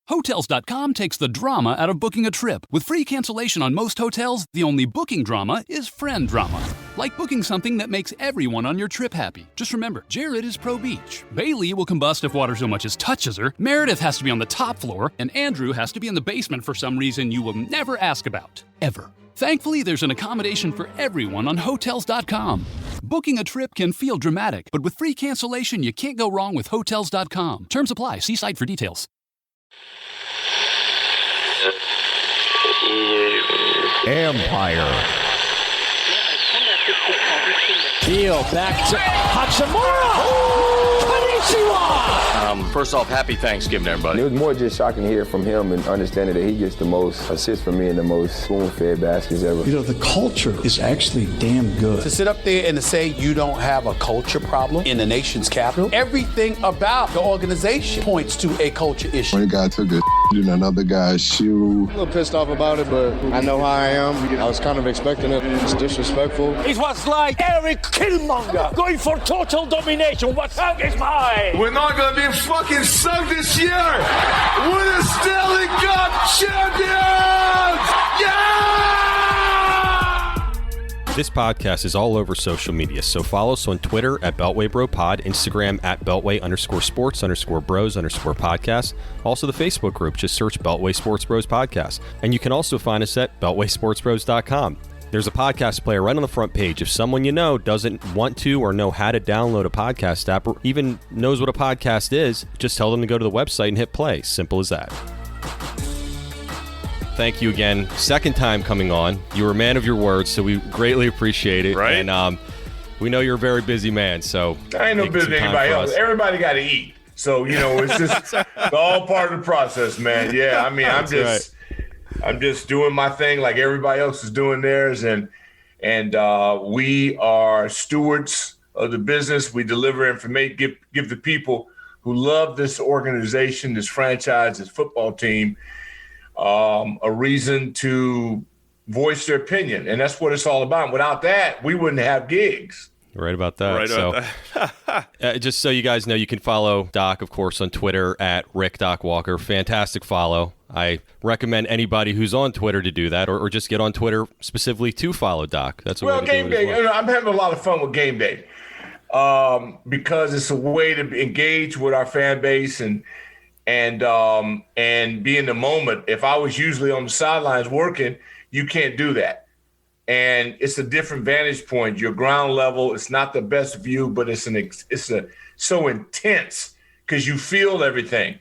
Hotels.com takes the drama out of booking a trip. With free cancellation on most hotels, the only booking drama is friend drama. Like booking something that makes everyone on your trip happy. Just remember, Jared is pro beach. Bailey will combust if water so much as touches her. Meredith has to be on the top floor. And Andrew has to be in the basement for some reason you will never ask about. Ever. Thankfully, there's an accommodation for everyone on Hotels.com. Booking a trip can feel dramatic, but with free cancellation, you can't go wrong with Hotels.com. Terms apply. See site for details. Empire. Deal back to Hachimura. Konnichiwa. First off, happy Thanksgiving, everybody. It was more just shocking to hear from him and understanding that he gets the most assists from me and the most spoon-fed baskets ever. You know, the culture is actually damn good. To sit up there and to say you don't have a culture problem in the nation's capital, everything about the organization points to a culture issue. One guy took a in another guy's shoe. I'm a little pissed off about it, but I know how I am. I was kind of expecting it. It's disrespectful. It was like Eric Killmonger going for total domination. What's up is mine. We're not going to be fucking sucked this year. We're the Stanley Cup champions! Yeah! This podcast is all over social media, so follow us on Twitter at BeltwayBroPod, Instagram at Beltway_sports_bros_podcast. Also the Facebook group, just search Beltway Sports Bros Podcast. And you can also find us at BeltwaySportsBros.com. There's a podcast player right on the front page. If someone you know doesn't want to or know how to download a podcast app or even knows what a podcast is, just tell them to go to the website and hit play. Simple as that. Thank you again. Second time coming on. You were a man of your words, so we greatly appreciate it. Right. And we know you're a very busy man, so I ain't no business to anybody else. Everybody got to eat. So, you know, it's just all part of the process, man. Yeah, I mean, I'm just doing my thing like everybody else is doing theirs, and we are stewards of the business. We deliver information, give the people who love this organization, this franchise, this football team, a reason to voice their opinion, and that's what it's all about. Without that, we wouldn't have gigs. Right about that. Just so you guys know, you can follow Doc, of course, on Twitter at Rick Doc Walker. Fantastic follow. I recommend anybody who's on Twitter to do that, or just get on Twitter specifically to follow Doc. That's a way to game do it day. as well. I'm having a lot of fun with game day because it's a way to engage with our fan base and be in the moment. If I was usually on the sidelines working, you can't do that. And it's a different vantage point. Your ground level, it's not the best view, but it's so intense because you feel everything.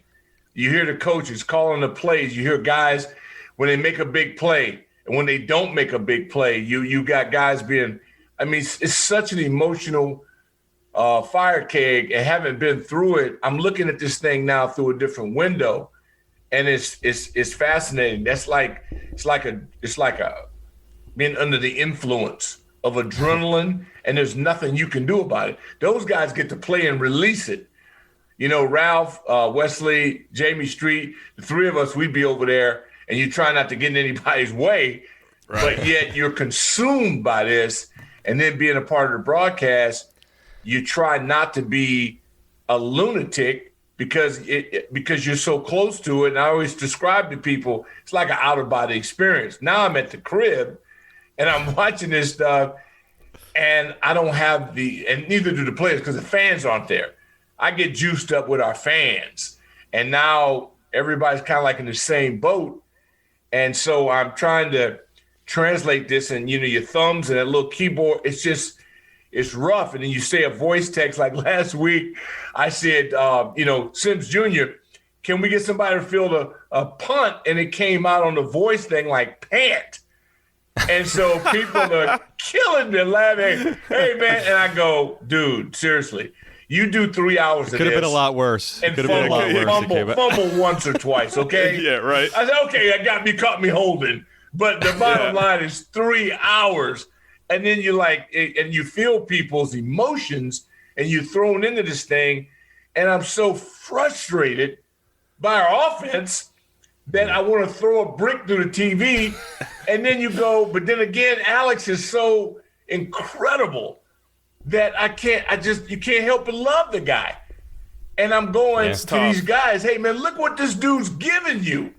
You hear the coaches calling the plays. You hear guys when they make a big play, and when they don't make a big play, you got guys being. I mean, it's such an emotional fire keg, and having been through it, I'm looking at this thing now through a different window, and it's fascinating. It's like being under the influence of adrenaline, and there's nothing you can do about it. Those guys get to play and release it. You know, Ralph, Wesley, Jamie Street, the three of us, we'd be over there, and you try not to get in anybody's way, right. But yet you're consumed by this, and then being a part of the broadcast, you try not to be a lunatic because you're so close to it. And I always describe to people, it's like an out-of-body experience. Now I'm at the crib, and I'm watching this stuff, and I don't have and neither do the players because the fans aren't there. I get juiced up with our fans, and now everybody's kind of like in the same boat. And so I'm trying to translate this, and, you know, your thumbs and that little keyboard, it's rough. And then you say a voice text like last week, I said, Sims Jr., can we get somebody to field a punt? And it came out on the voice thing like pant. And so people are killing me laughing. Hey, man. And I go, dude, seriously, you do 3 hours of this. Could have been a lot worse. And fumble once or twice, okay? Yeah, right. I said, okay, you caught me holding. But the bottom line is 3 hours. And then you feel people's emotions, and you're thrown into this thing. And I'm so frustrated by our offense that I want to throw a brick through the TV. And then you go, but then again, Alex is so incredible that you can't help but love the guy. And I'm going to these guys, hey, man, look what this dude's giving you.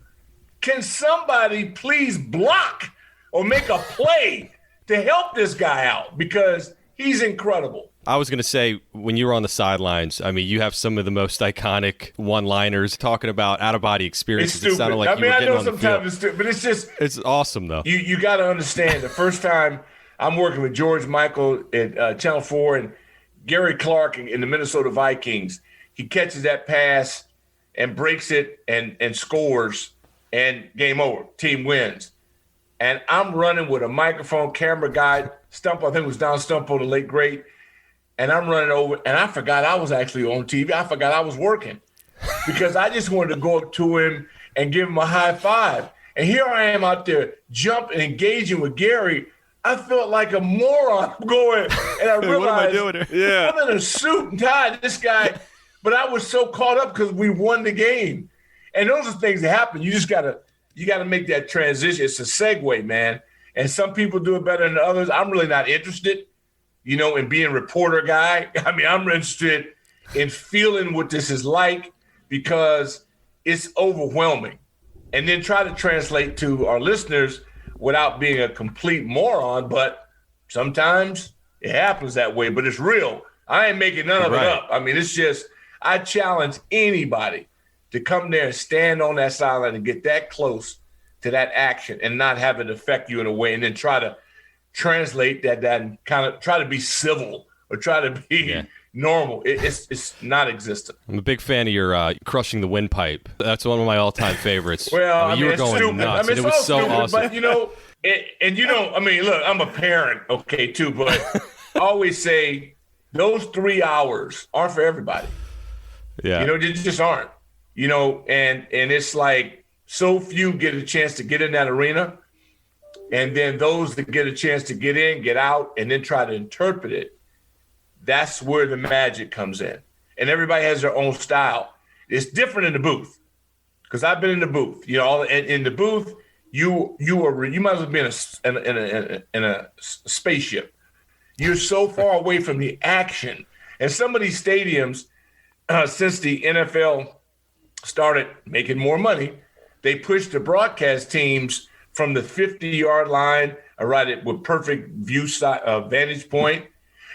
Can somebody please block or make a play to help this guy out? Because he's incredible. I was going to say, when you were on the sidelines, I mean, you have some of the most iconic one-liners talking about out-of-body experiences. It's stupid. It sounded like I know sometimes it's stupid, but it's just – it's awesome, though. You got to understand, the first time I'm working with George Michael at Channel 4 and Gary Clark in the Minnesota Vikings, he catches that pass and breaks it and scores, and game over. Team wins. And I'm running with a microphone, camera guy, Stump, I think it was Don Stumpo, the late great, and I'm running over, and I forgot I was actually on TV. I forgot I was working because I just wanted to go up to him and give him a high five. And here I am out there jumping, engaging with Gary. I felt like a moron going, and I realized what am I doing here? I'm in a suit and tie. This guy, but I was so caught up because we won the game. And those are things that happen. You just gotta make that transition. It's a segue, man. And some people do it better than others. I'm really not interested, in being a reporter guy. I mean, I'm interested in feeling what this is like because it's overwhelming. And then try to translate to our listeners without being a complete moron. But sometimes it happens that way. But it's real. I ain't making none of it up. I mean, it's just I challenge anybody to come there and stand on that sideline and get that close to that action and not have it affect you in a way, and then try to translate that and kind of try to be civil or try to be normal. It's not existent. I'm a big fan of your crushing the windpipe. That's one of my all-time favorites. Well, you were going stupid. nuts. It was so awesome. But, look, I'm a parent, okay, too, but I always say those 3 hours aren't for everybody. Yeah. They just aren't. And it's like so few get a chance to get in that arena. And then those that get a chance to get in, get out, and then try to interpret it. That's where the magic comes in. And everybody has their own style. It's different in the booth because I've been in the booth. In the booth, you might as well be in a spaceship. You're so far away from the action. And some of these stadiums, since the NFL started making more money, they pushed the broadcast teams from the 50-yard line, with perfect vantage point,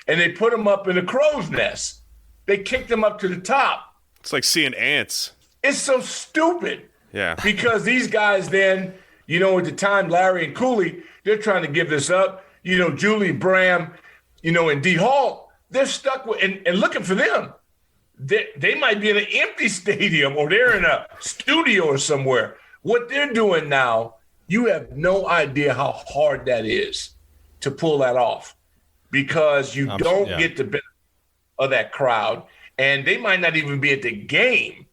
and they put them up in a crow's nest. They kicked them up to the top. It's like seeing ants. It's so stupid. Yeah. Because these guys then, at the time, Larry and Cooley, they're trying to give this up. Julie, Bram, and D. Hall, they're stuck with and looking for them. They might be in an empty stadium or they're in a studio or somewhere. What they're doing now, you have no idea how hard that is to pull that off because you don't get the benefit of that crowd, and they might not even be at the game.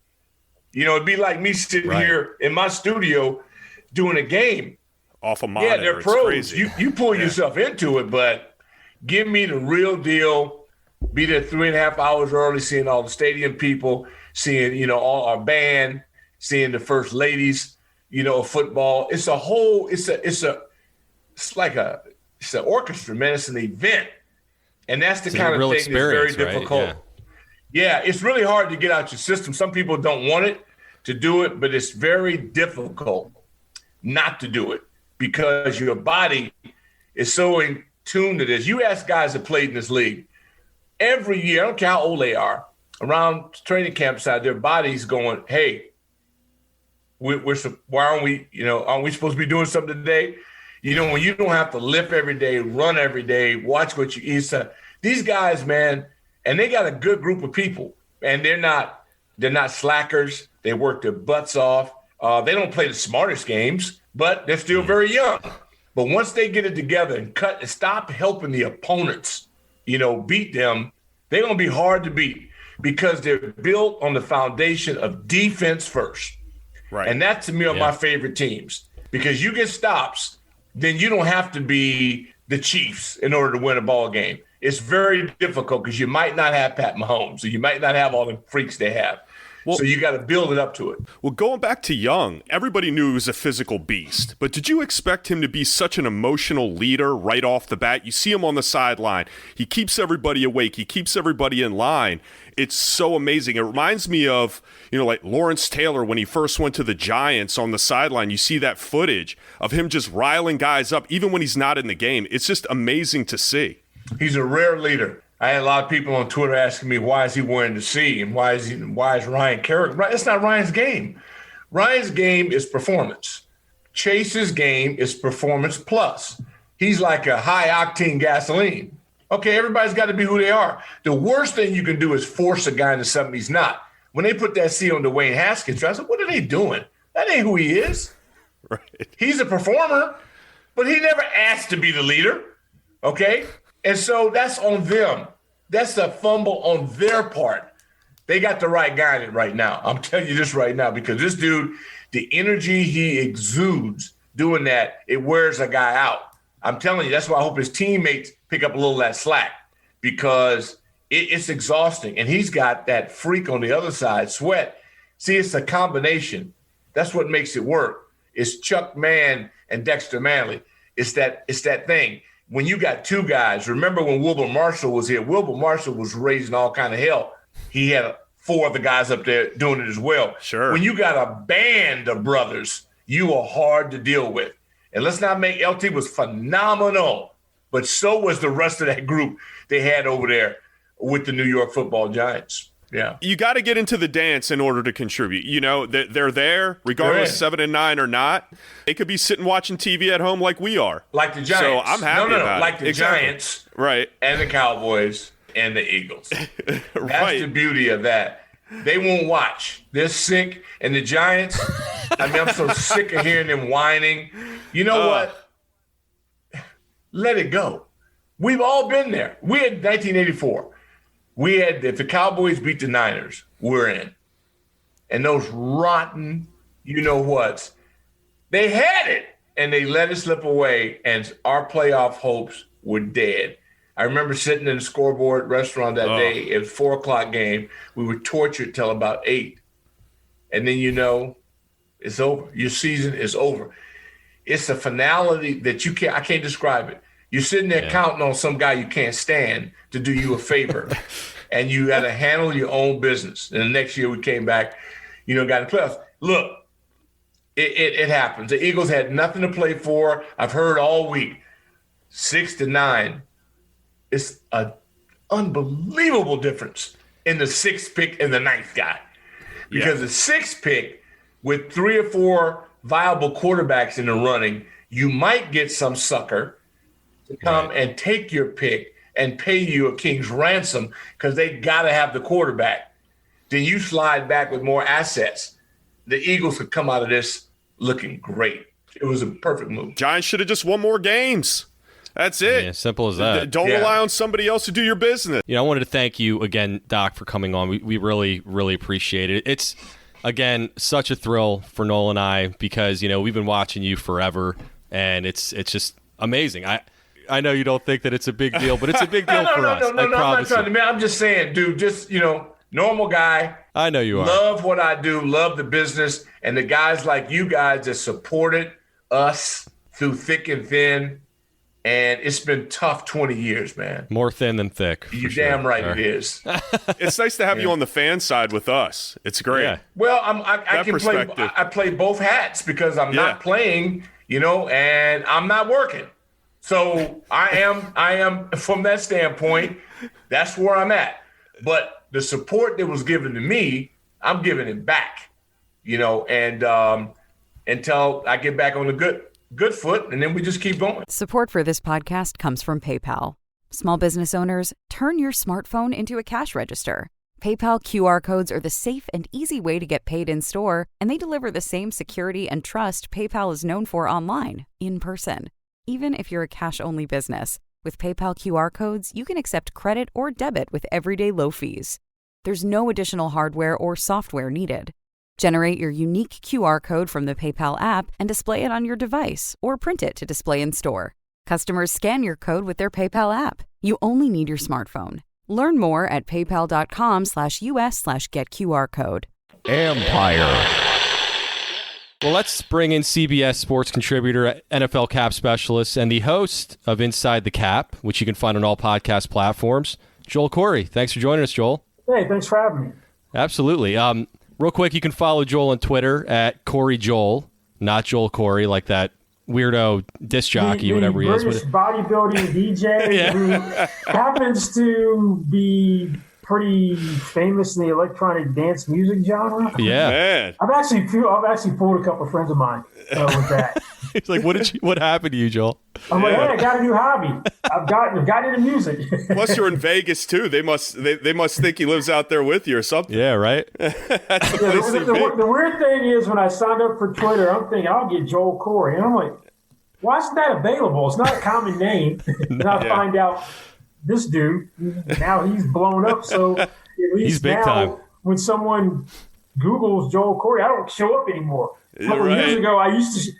It'd be like me sitting here in my studio doing a game. Off a monitor. Yeah, they're pros. You pull yourself into it, but give me the real deal. Be there 3.5 hours early, seeing all the stadium people, seeing, all our band, seeing the first ladies, of football. It's an orchestra, man. It's an event. And that's the kind of thing that's very difficult. Right? Yeah, it's really hard to get out your system. Some people don't want it to do it, but it's very difficult not to do it because your body is so in tune to this. You ask guys that played in this league, every year, I don't care how old they are, around training camp side, their body's going, hey, why aren't we, aren't we supposed to be doing something today? When you don't have to lift every day, run every day, watch what you eat. So these guys, man, and they got a good group of people, and they're not slackers. They work their butts off. They don't play the smartest games, but they're still very young. But once they get it together and stop helping the opponents, beat them, they're going to be hard to beat because they're built on the foundation of defense first. Right. And that, to me, are my favorite teams because you get stops, then you don't have to be the Chiefs in order to win a ball game. It's very difficult because you might not have Pat Mahomes or you might not have all the freaks they have. So you got to build it up to it. Well, going back to Young, everybody knew he was a physical beast, but did you expect him to be such an emotional leader right off the bat? You see him on the sideline. He keeps everybody awake. He keeps everybody in line. It's so amazing. It reminds me of, like Lawrence Taylor when he first went to the Giants on the sideline. You see that footage of him just riling guys up, even when he's not in the game. It's just amazing to see. He's a rare leader. I had a lot of people on Twitter asking me, why is he wearing the C and why is Ryan carrying? It's not Ryan's game. Ryan's game is performance. Chase's game is performance plus. He's like a high-octane gasoline. Okay, everybody's got to be who they are. The worst thing you can do is force a guy into something he's not. When they put that C on Dwayne Haskins, I said, what are they doing? That ain't who he is. Right. He's a performer, but he never asked to be the leader, okay? And so that's on them. That's a fumble on their part. They got the right guy in it right now. I'm telling you this right now, because this dude, the energy he exudes doing that, it wears a guy out. I'm telling you, that's why I hope his teammates pick up a little of that slack, because it's exhausting. And he's got that freak on the other side, Sweat. See, it's a combination. That's what makes it work. It's Chuck Mann and Dexter Manley. It's that thing. When you got two guys, remember when Wilbur Marshall was here? Wilbur Marshall was raising all kind of hell. He had 4 other guys up there doing it as well. Sure. When you got a band of brothers, you are hard to deal with. And let's not make LT was phenomenal, but so was the rest of that group they had over there with the New York Football Giants. Yeah. You got to get into the dance in order to contribute. They're there, regardless 7 and 9 or not. They could be sitting watching TV at home like we are. Like the Giants. So I'm happy about it. Like the Giants. Right. And the Cowboys and the Eagles. Right. That's the beauty of that. They won't watch. They're sick. And the Giants, I'm so sick of hearing them whining. You know what? Let it go. We've all been there. We had 1984. We had, if the Cowboys beat the Niners, we're in. And those rotten, you-know-whats, they had it, and they let it slip away, and our playoff hopes were dead. I remember sitting in the Scoreboard restaurant that day. It was 4 o'clock game. We were tortured till about 8. And then it's over. Your season is over. It's a finality that I can't describe it. You're sitting there counting on some guy you can't stand to do you a favor, and you got to handle your own business. And the next year we came back, got in the playoffs. Look, it happens. The Eagles had nothing to play for. I've heard all week, 6-9. It's an unbelievable difference in the 6th pick and the 9th guy, because the 6th pick with 3 or 4 viable quarterbacks in the running, you might get some sucker to come and take your pick and pay you a king's ransom because they got to have the quarterback. Then you slide back with more assets. The Eagles could come out of this looking great. It was a perfect move. Giants should have just won more games. That's it. Yeah, simple as that. Don't rely on somebody else to do your business. I wanted to thank you again, Doc, for coming on. We really, really appreciate it. It's, again, such a thrill for Noel and I because, we've been watching you forever, and it's just amazing. I know you don't think that it's a big deal, but it's a big deal for us. No, I'm not trying to, man. I'm just saying, dude, just, normal guy. I know you are. Love what I do, love the business, and the guys like you guys that supported us through thick and thin, and it's been tough 20 years, man. More thin than thick. You're damn right it is. It's nice to have you on the fan side with us. It's great. Yeah. Well, I play both hats because I'm not playing, and I'm not working. So I am from that standpoint, that's where I'm at. But the support that was given to me, I'm giving it back, and until I get back on the good foot, and then we just keep going. Support for this podcast comes from PayPal. Small business owners, turn your smartphone into a cash register. PayPal QR codes are the safe and easy way to get paid in store, and they deliver the same security and trust PayPal is known for online, in person. Even if you're a cash-only business, with PayPal QR codes, you can accept credit or debit with everyday low fees. There's no additional hardware or software needed. Generate your unique QR code from the PayPal app and display it on your device or print it to display in store. Customers scan your code with their PayPal app. You only need your smartphone. Learn more at paypal.com/US/getQRcode. Empire. Well, let's bring in CBS sports contributor, NFL cap specialist, and the host of Inside the Cap, which you can find on all podcast platforms, Joel Corry. Thanks for joining us, Joel. Hey, thanks for having me. Absolutely. Real quick, you can follow Joel on Twitter at Corry Joel, not Joel Corry, like that weirdo disc jockey, whatever he is. British bodybuilding DJ who happens to be pretty famous in the electronic dance music genre. Yeah, man. I've actually fooled a couple of friends of mine with that. It's like, what happened to you, Joel? I'm like, hey, I got a new hobby. I've got into music. Plus, you're in Vegas too. They must think he lives out there with you or something. Yeah, right. That's the weird thing is, when I signed up for Twitter, I'm thinking I'll get Joel Corry, and I'm like, why isn't that available? It's not a common name. And I find out this dude, now he's blown up. So at least he's big now, time. when someone Googles Joel Corry, I don't show up anymore. A couple years ago, I used to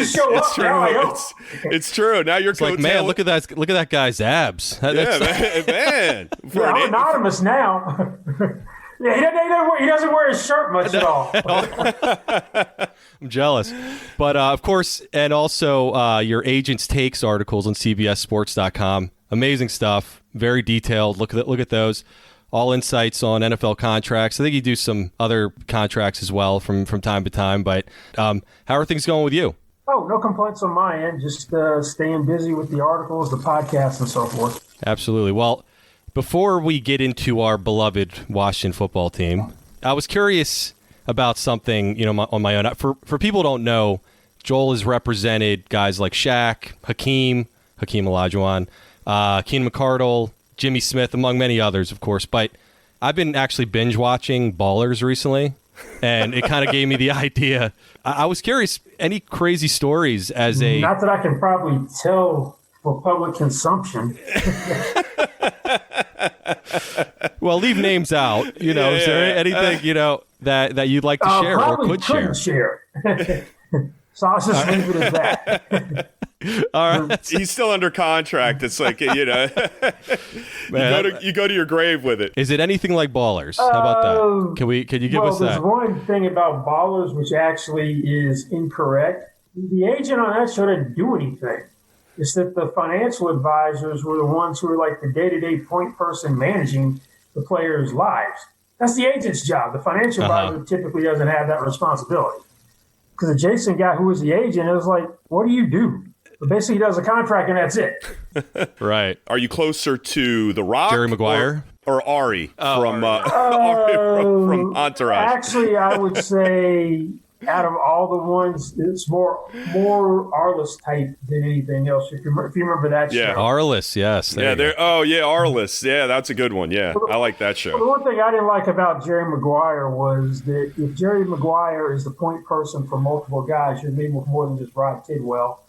show up. True. Now I don't. It's true. Now you're like, man, look at that guy's abs. Man. I'm anonymous now. Yeah, he doesn't wear his shirt much at all. I'm jealous. But, of course, and also your agent's takes articles on CBSSports.com. Amazing stuff. Very detailed. Look at those. All insights on NFL contracts. I think you do some other contracts as well from time to time. But how are things going with you? Oh, no complaints on my end. Just staying busy with the articles, the podcasts, and so forth. Absolutely. Well, before we get into our beloved Washington football team, I was curious about something, on my own. For people who don't know, Joel has represented guys like Shaq, Hakeem Olajuwon, Keenan McCardle, Jimmy Smith, among many others, of course. But I've been actually binge watching Ballers recently, and it kind of gave me the idea. I was curious, any crazy stories as a... Not that I can probably tell for public consumption. Well, leave names out. Is there anything, that you'd like to share or could share? So I'll just leave it as that. All right. He's still under contract. It's like, you go to your grave with it. Is it anything like Ballers? How about that? Can you give us that? There's one thing about Ballers which actually is incorrect. The agent on that show didn't do anything. It's that the financial advisors were the ones who were like the day-to-day point person managing the players' lives. That's the agent's job. The financial advisor typically doesn't have that responsibility. Because the Jason guy who was the agent, it was like, what do you do? But basically, he does a contract and that's it. Right. Are you closer to The Rock? Jerry Maguire? Or Ari from Entourage? Actually, I would say out of all the ones, it's more Arliss type than anything else. If you remember that show. Arliss, yes. Arliss. Yeah, that's a good one. Yeah, I like that show. The one thing I didn't like about Jerry Maguire was that if Jerry Maguire is the point person for multiple guys, you're dealing with more than just Rod Tidwell.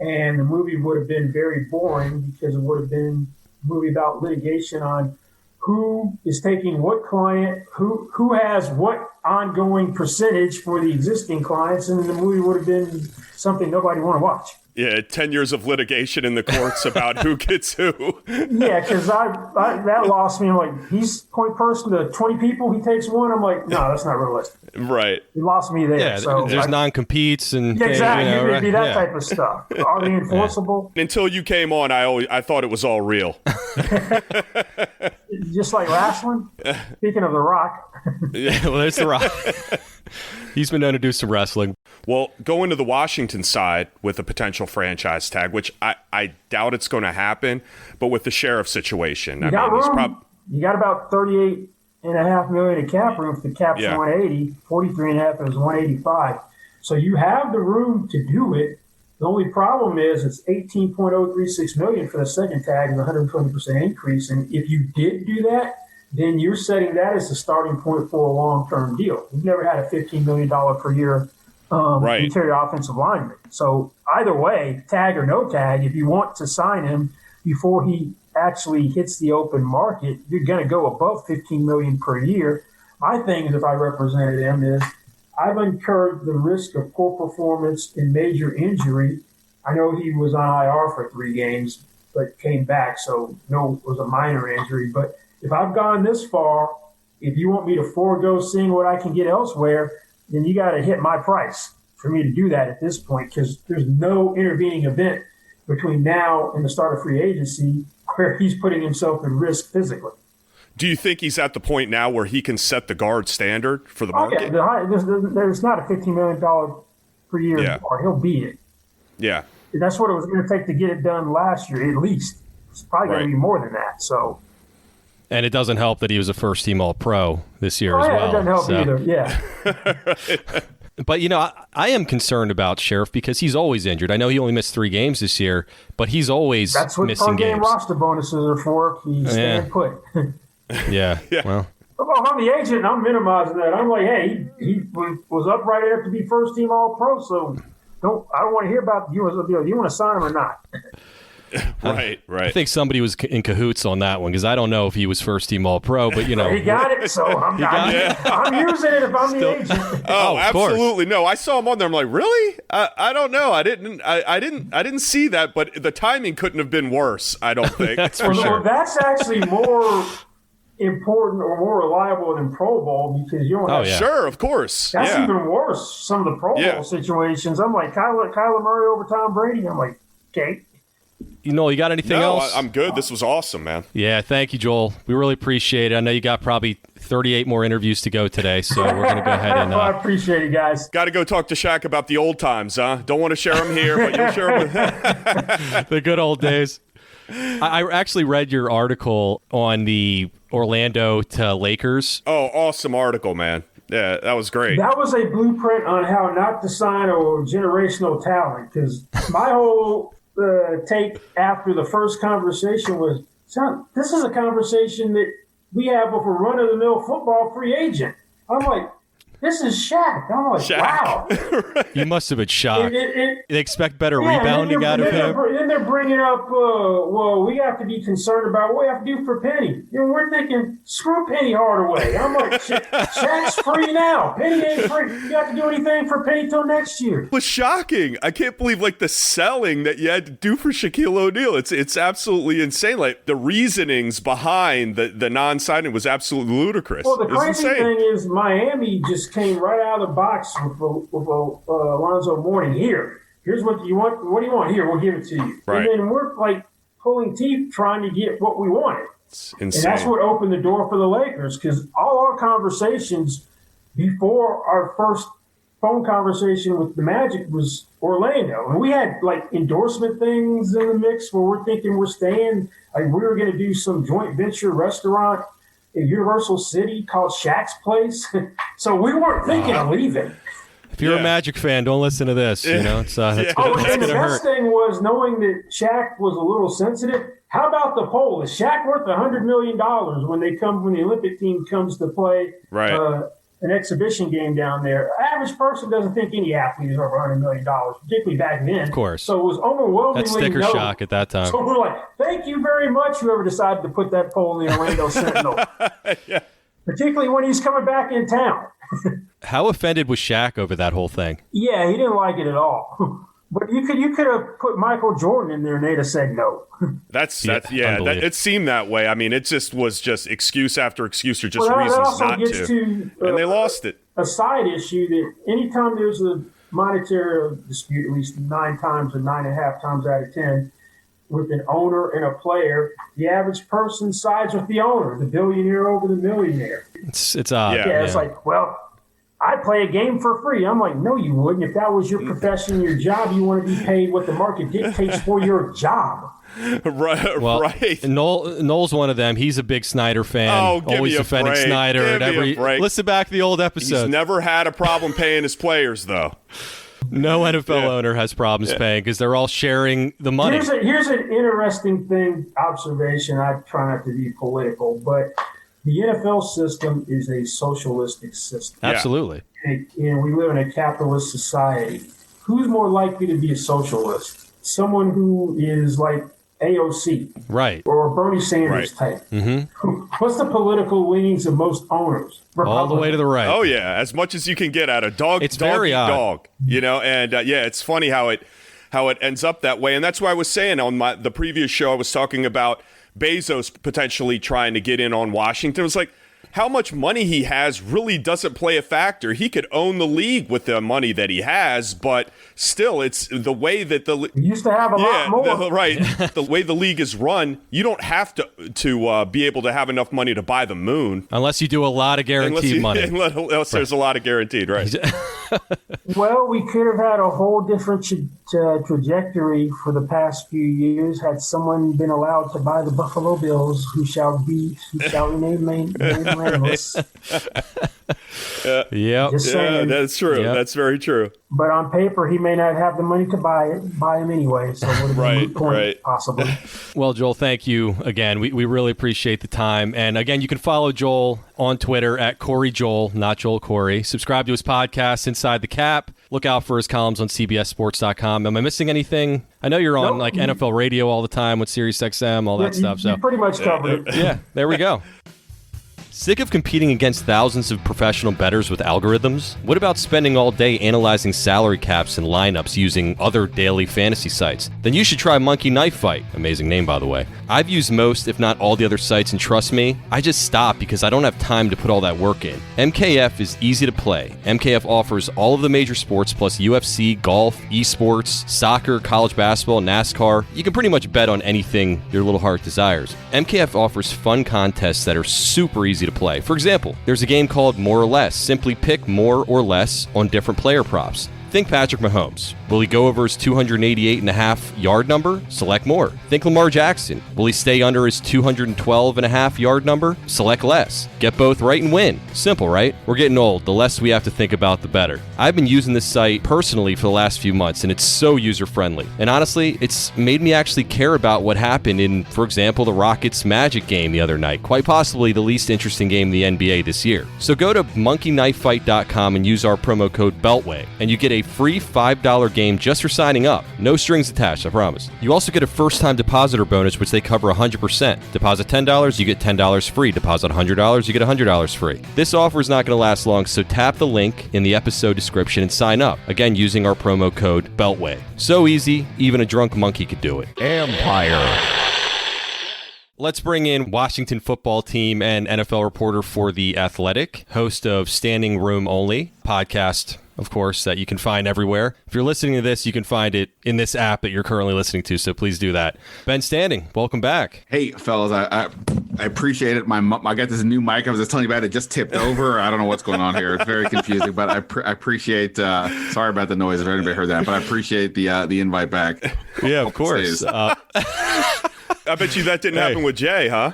And the movie would have been very boring because it would have been a movie about litigation on who is taking what client, who has what ongoing percentage for the existing clients, and the movie would have been something nobody want to watch. Yeah, 10 years of litigation in the courts about who gets who. Yeah, because that lost me. I'm like, he's point person to 20 people, he takes one. I'm like, no, that's not realistic. Right. He lost me there. Yeah, so there's non-competes and exactly. It'd be that type of stuff. Are they enforceable? Until you came on, I thought it was all real. Just like wrestling. Speaking of The Rock. Yeah, well, there's The Rock. He's been known to do some wrestling. Well, going to the Washington side with a potential franchise tag, which I doubt it's going to happen, but with the sheriff situation. You got about $38.5 million in cap room. If the cap's 180, 43.5 is 185. So you have the room to do it. The only problem is it's $18.036 million for the second tag is a 120% increase. And if you did do that, then you're setting that as the starting point for a long-term deal. We've never had a $15 million per year interior offensive lineman. So either way, tag or no tag, if you want to sign him before he actually hits the open market, you're going to go above $15 million per year. My thing is, if I represented him, is I've incurred the risk of poor performance and major injury. I know he was on IR for 3 games, but came back, so no, it was a minor injury. But if I've gone this far if you want me to forego seeing what I can get elsewhere, then you got to hit my price for me to do that at this point, because there's no intervening event between now and the start of free agency where he's putting himself at risk physically. Do you think he's at the point now where he can set the guard standard for the market? There's not a $15 million per year, or he'll beat it. Yeah. That's what it was going to take to get it done last year, at least. It's probably going to be more than that. So. And it doesn't help that he was a first-team All-Pro this year as well. It doesn't help either, yeah. But, I am concerned about Sheriff because he's always injured. I know he only missed 3 games this year, but he's always missing games. That's what per-game roster bonuses are for. He's staying put. Yeah. Well, if I'm the agent, I'm minimizing that. I'm like, hey, he was up right enough to be first-team All-Pro, so I don't want to hear about you. Do you want to sign him or not? Right. I think somebody was in cahoots on that one because I don't know if he was first-team All-Pro, but he got it, so I'm using it if I'm the agent. Oh, absolutely. No, I saw him on there. I'm like, really? I don't know. I didn't see that, but the timing couldn't have been worse. I don't think. That's for sure. That's actually more important or more reliable than Pro Bowl because you don't have. Sure, of course. That's even worse. Some of the Pro Bowl situations. I'm like Kyler Murray over Tom Brady. I'm like, okay. You got anything else? I'm good. This was awesome, man. Yeah, thank you, Joel. We really appreciate it. I know you got probably 38 more interviews to go today, so we're going to go ahead and... I appreciate it, guys. Got to go talk to Shaq about the old times, huh? Don't want to share them here, but you'll share them. The good old days. I actually read your article on the Orlando to Lakers. Oh, awesome article, man. Yeah, that was great. That was a blueprint on how not to sign a generational talent, because my whole... take after the first conversation was, son, this is a conversation that we have with a run-of-the-mill football free agent. I'm like, this is Shaq. I'm like, wow. You must have been shocked. They expect better rebounding out of him. Then they're bringing up, well, we have to be concerned about what we have to do for Penny. We're thinking, screw Penny Hardaway. I'm like, Shaq's free now. Penny ain't free. You have to do anything for Penny till next year. It was shocking. I can't believe the selling that you had to do for Shaquille O'Neal. It's absolutely insane. Like the reasonings behind the non-signing was absolutely ludicrous. Well, the crazy thing is Miami just came right out of the box with Alonzo Mourning. Here's what you want. What do you want? Here, we'll give it to you. Right. And then we're pulling teeth trying to get what we wanted. It's insane. And that's what opened the door for the Lakers, because all our conversations before our first phone conversation with the Magic was Orlando. And we had endorsement things in the mix where we're thinking we're staying. We were going to do some joint venture restaurant in Universal City called Shaq's Place. So we weren't thinking of leaving. If you're a Magic fan, don't listen to this. It's and the best thing was knowing that Shaq was a little sensitive. How about the poll? Is Shaq worth $100 million when the Olympic team comes to play an exhibition game down there? Average person doesn't think any athlete is over $100 million, particularly back then. Of course. So it was overwhelmingly That's sticker shock at that time. So we're like, thank you very much, whoever decided to put that poll in the Orlando Sentinel. Particularly when he's coming back in town. How offended was Shaq over that whole thing? Yeah, he didn't like it at all. But you could have put Michael Jordan in there and they'd have said no. It seemed that way. I mean, it was excuse after excuse or just reasons not to. And they lost it. A side issue that anytime there's a monetary dispute, at least 9 times or 9.5 times out of 10, with an owner and a player, the average person sides with the owner, the billionaire over the millionaire. It's odd. It's like, well, I play a game for free. I'm like, no, you wouldn't. If that was your profession, your job, you want to be paid what the market dictates for your job. Right. Noel's one of them. He's a big Snyder fan. Oh, give always me a defending break. Snyder. Give me a break. Listen back to the old episodes. He's never had a problem paying his players, though. No NFL owner has problems paying because they're all sharing the money. Here's an interesting observation. I try not to be political, but the NFL system is a socialistic system. Absolutely. And we live in a capitalist society. Who's more likely to be a socialist? Someone who is like AOC. Right. Or Bernie Sanders type. Mm-hmm. What's the political leanings of most owners? All the way to the right. Oh, yeah. As much as you can get out of dog. It's very odd. Dog. And it's funny how it ends up that way. And that's why I was saying on the previous show, I was talking about Bezos potentially trying to get in on Washington. It was like, how much money he has really doesn't play a factor. He could own the league with the money that he has, but still, it's the way that we used to have a lot more. The way the league is run, you don't have to be able to have enough money to buy the moon. Unless you do a lot of guaranteed money. Unless there's a lot of guaranteed, right? Well, we could have had a whole different trajectory for the past few years had someone been allowed to buy the Buffalo Bills, who shall remain nameless. Yeah, that's true. Yep. That's very true. But on paper, he may not have the money to buy him anyway. So it would have been a moot point, possibly. Well, Joel, thank you again. We really appreciate the time. And again, you can follow Joel on Twitter at Corry Joel, not Joel Corry. Subscribe to his podcast, Inside the Cap. Look out for his columns on CBSSports.com. Am I missing anything? I know you're on NFL radio all the time with SiriusXM, all that stuff. You pretty much covered it. Yeah, there we go. Sick of competing against thousands of professional bettors with algorithms? What about spending all day analyzing salary caps and lineups using other daily fantasy sites? Then you should try Monkey Knife Fight. Amazing name, by the way. I've used most, if not all the other sites, and trust me, I just stopped because I don't have time to put all that work in. MKF is easy to play. MKF offers all of the major sports plus UFC, golf, esports, soccer, college basketball, NASCAR. You can pretty much bet on anything your little heart desires. MKF offers fun contests that are super easy to play. For example, there's a game called More or Less. Simply pick more or less on different player props. Think Patrick Mahomes. Will he go over his 288.5 yard number? Select more. Think Lamar Jackson. Will he stay under his 212.5 yard number? Select less. Get both right and win. Simple, right? We're getting old. The less we have to think about, the better. I've been using this site personally for the last few months, and it's so user-friendly. And honestly, it's made me actually care about what happened in, for example, the Rockets-Magic game the other night. Quite possibly the least interesting game in the NBA this year. So go to monkeyknifefight.com and use our promo code BELTWAY, and you get a free $5 game just for signing up. No strings attached, I promise. You also get a first-time depositor bonus, which they cover 100%. Deposit $10, you get $10 free. Deposit $100, you get $100 free. This offer is not going to last long, so tap the link in the episode description and sign up. Again, using our promo code BELTWAY. So easy, even a drunk monkey could do it. Empire. Let's bring in Washington football team and NFL reporter for The Athletic, host of Standing Room Only podcast, of course, that you can find everywhere. If you're listening to this, you can find it in this app that you're currently listening to, so please do that. Ben Standing, welcome back. Hey, fellas, I appreciate it. I got this new mic I was just telling you about. It just tipped over. I don't know what's going on here. It's very confusing, but I appreciate, sorry about the noise if anybody heard that, but I appreciate the invite back. Yeah, of course. I bet you that didn't happen with Jay, huh?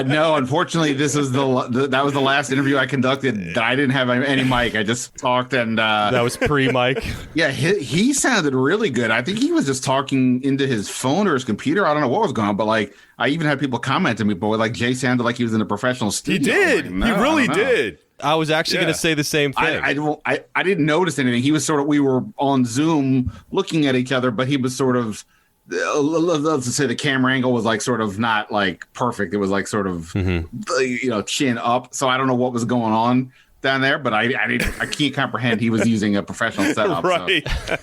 No, unfortunately, this is that was the last interview I conducted that I didn't have any mic. I just talked and that was pre-mic. Yeah, he sounded really good. I think he was just talking into his phone or his computer. I don't know what was going on, but I even had people commenting me, but Jay sounded like he was in a professional studio. He did. He really did. I was actually going to say the same thing. I didn't notice anything. He was we were on Zoom looking at each other, but he was sort of, let's say the camera angle was not perfect. It was chin up. So I don't know what was going on down there, but I can't comprehend he was using a professional setup. Right. So.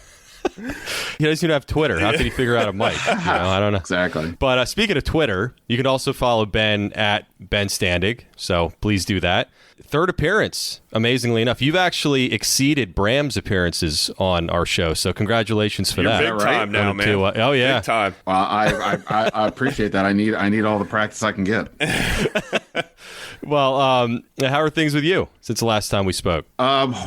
He doesn't even have Twitter. How can he figure out a mic? I don't know. Exactly. But speaking of Twitter, you can also follow Ben at Ben Standig. So please do that. Third appearance, amazingly enough. You've actually exceeded Bram's appearances on our show. So congratulations for that. You're big time now, man. Oh, yeah. Big time. Well, I appreciate that. I need all the practice I can get. Well, how are things with you since the last time we spoke?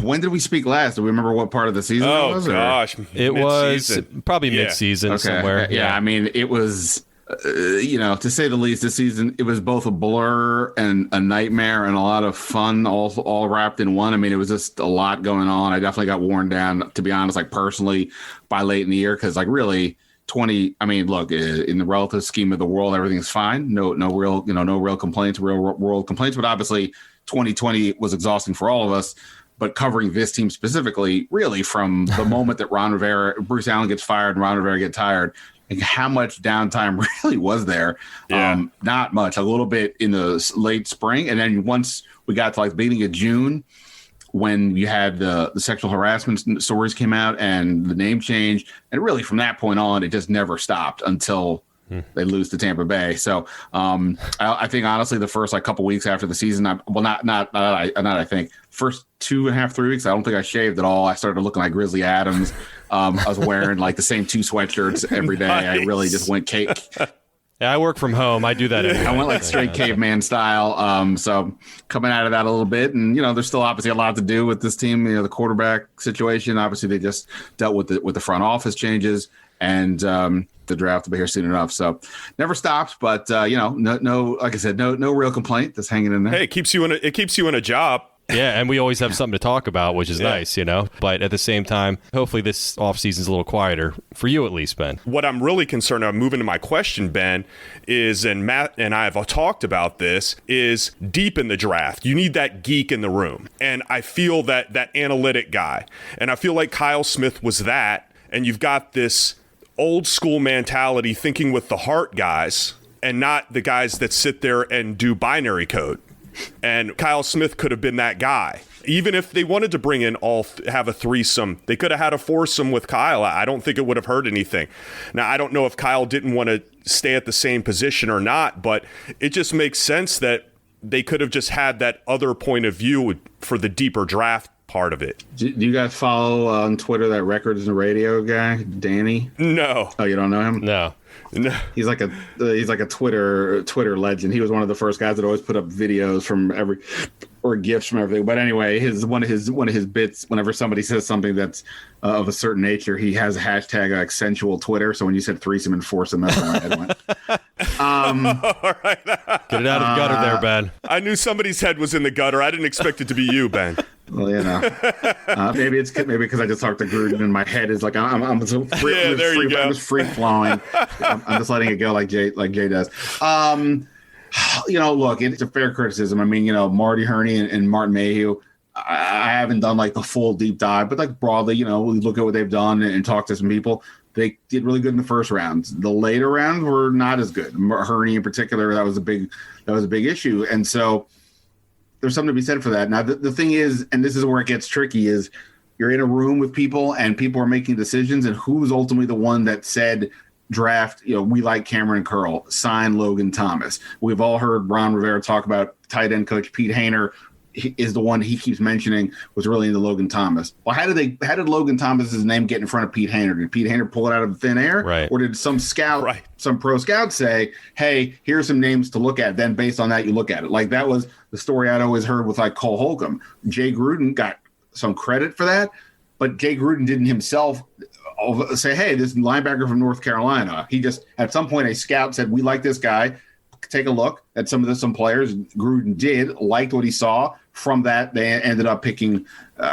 When did we speak last? Do we remember what part of the season it was? Oh, gosh. It was probably mid-season somewhere. Yeah, I mean, it was, to say the least, this season, it was both a blur and a nightmare and a lot of fun all wrapped in one. I mean, it was just a lot going on. I definitely got worn down, to be honest, personally, by late in the year, because really 20, I mean, look, in the relative scheme of the world, everything's fine. No real complaints, real world complaints. But obviously 2020 was exhausting for all of us. But covering this team specifically, really from the moment that Bruce Allen gets fired and Ron Rivera gets tired, how much downtime really was there? Yeah. Not much, a little bit in the late spring. And then once we got to the beginning of June, when you had the sexual harassment stories came out and the name change, and really from that point on, it just never stopped until they lose to Tampa Bay. So I think honestly, the first couple weeks after the season, I think first 2.5, 3 weeks, I don't think I shaved at all. I started looking like Grizzly Adams. I was wearing the same 2 sweatshirts every day. Nice. I really just went cake. Yeah, I work from home. I do that anyway. I went straight caveman style. So coming out of that a little bit, and there's still obviously a lot to do with this team. The quarterback situation. Obviously, they just dealt with the front office changes, and the draft will be here soon enough. So never stops. But no, like I said, no real complaint. Just hanging in there. Hey, it keeps you in a job. Yeah, and we always have something to talk about, which is nice, But at the same time, hopefully this offseason is a little quieter, for you at least, Ben. What I'm really concerned about, moving to my question, Ben, is, and Matt and I have talked about this, is deep in the draft. You need that geek in the room. And I feel that analytic guy. And I feel like Kyle Smith was that. And you've got this old school mentality, thinking with the heart guys, and not the guys that sit there and do binary code. And Kyle Smith could have been that guy. Even if they wanted to bring in have a threesome, they could have had a foursome with Kyle. I don't think it would have hurt anything. Now, I don't know if Kyle didn't want to stay at the same position or not, but it just makes sense that they could have just had that other point of view for the deeper draft part of it. Do you guys follow on Twitter that Records and Radio guy, Danny? No. Oh, you don't know him? No. He's like a Twitter legend. He was one of the first guys that always put up videos from or gifts from everything. But anyway, one of his bits, whenever somebody says something that's of a certain nature, he has a hashtag like sensual Twitter. So when you said threesome and foursome, that's where my head went. All right. Get it out of the gutter there, Ben. I knew somebody's head was in the gutter. I didn't expect it to be you, Ben. Well, maybe because I just talked to Gruden and my head is like I'm just free flowing. I'm just letting it go like Jay does. Look, it's a fair criticism. I mean, Marty Herney and Martin Mayhew. I haven't done the full deep dive, but broadly, we look at what they've done and talk to some people. They did really good in the first rounds. The later rounds were not as good. Herney in particular, that was a big issue, and so. There's something to be said for that. Now, the thing is, and this is where it gets tricky, is you're in a room with people and people are making decisions, and who's ultimately the one that said draft, we like Cameron Curl, sign Logan Thomas. We've all heard Ron Rivera talk about tight end coach Pete Hainer is the one he keeps mentioning was really into Logan Thomas. Well, how did Logan Thomas's name get in front of Pete Hainer? Did Pete Hainer pull it out of thin air? Right. Or did some pro scout say, hey, here's some names to look at. Then based on that, you look at it. That was the story I'd always heard with Cole Holcomb. Jay Gruden got some credit for that, but Jay Gruden didn't himself say, hey, this linebacker from North Carolina. He just, at some point, a scout said, we like this guy. Take a look at some players. Gruden did, liked what he saw. From that, they ended up picking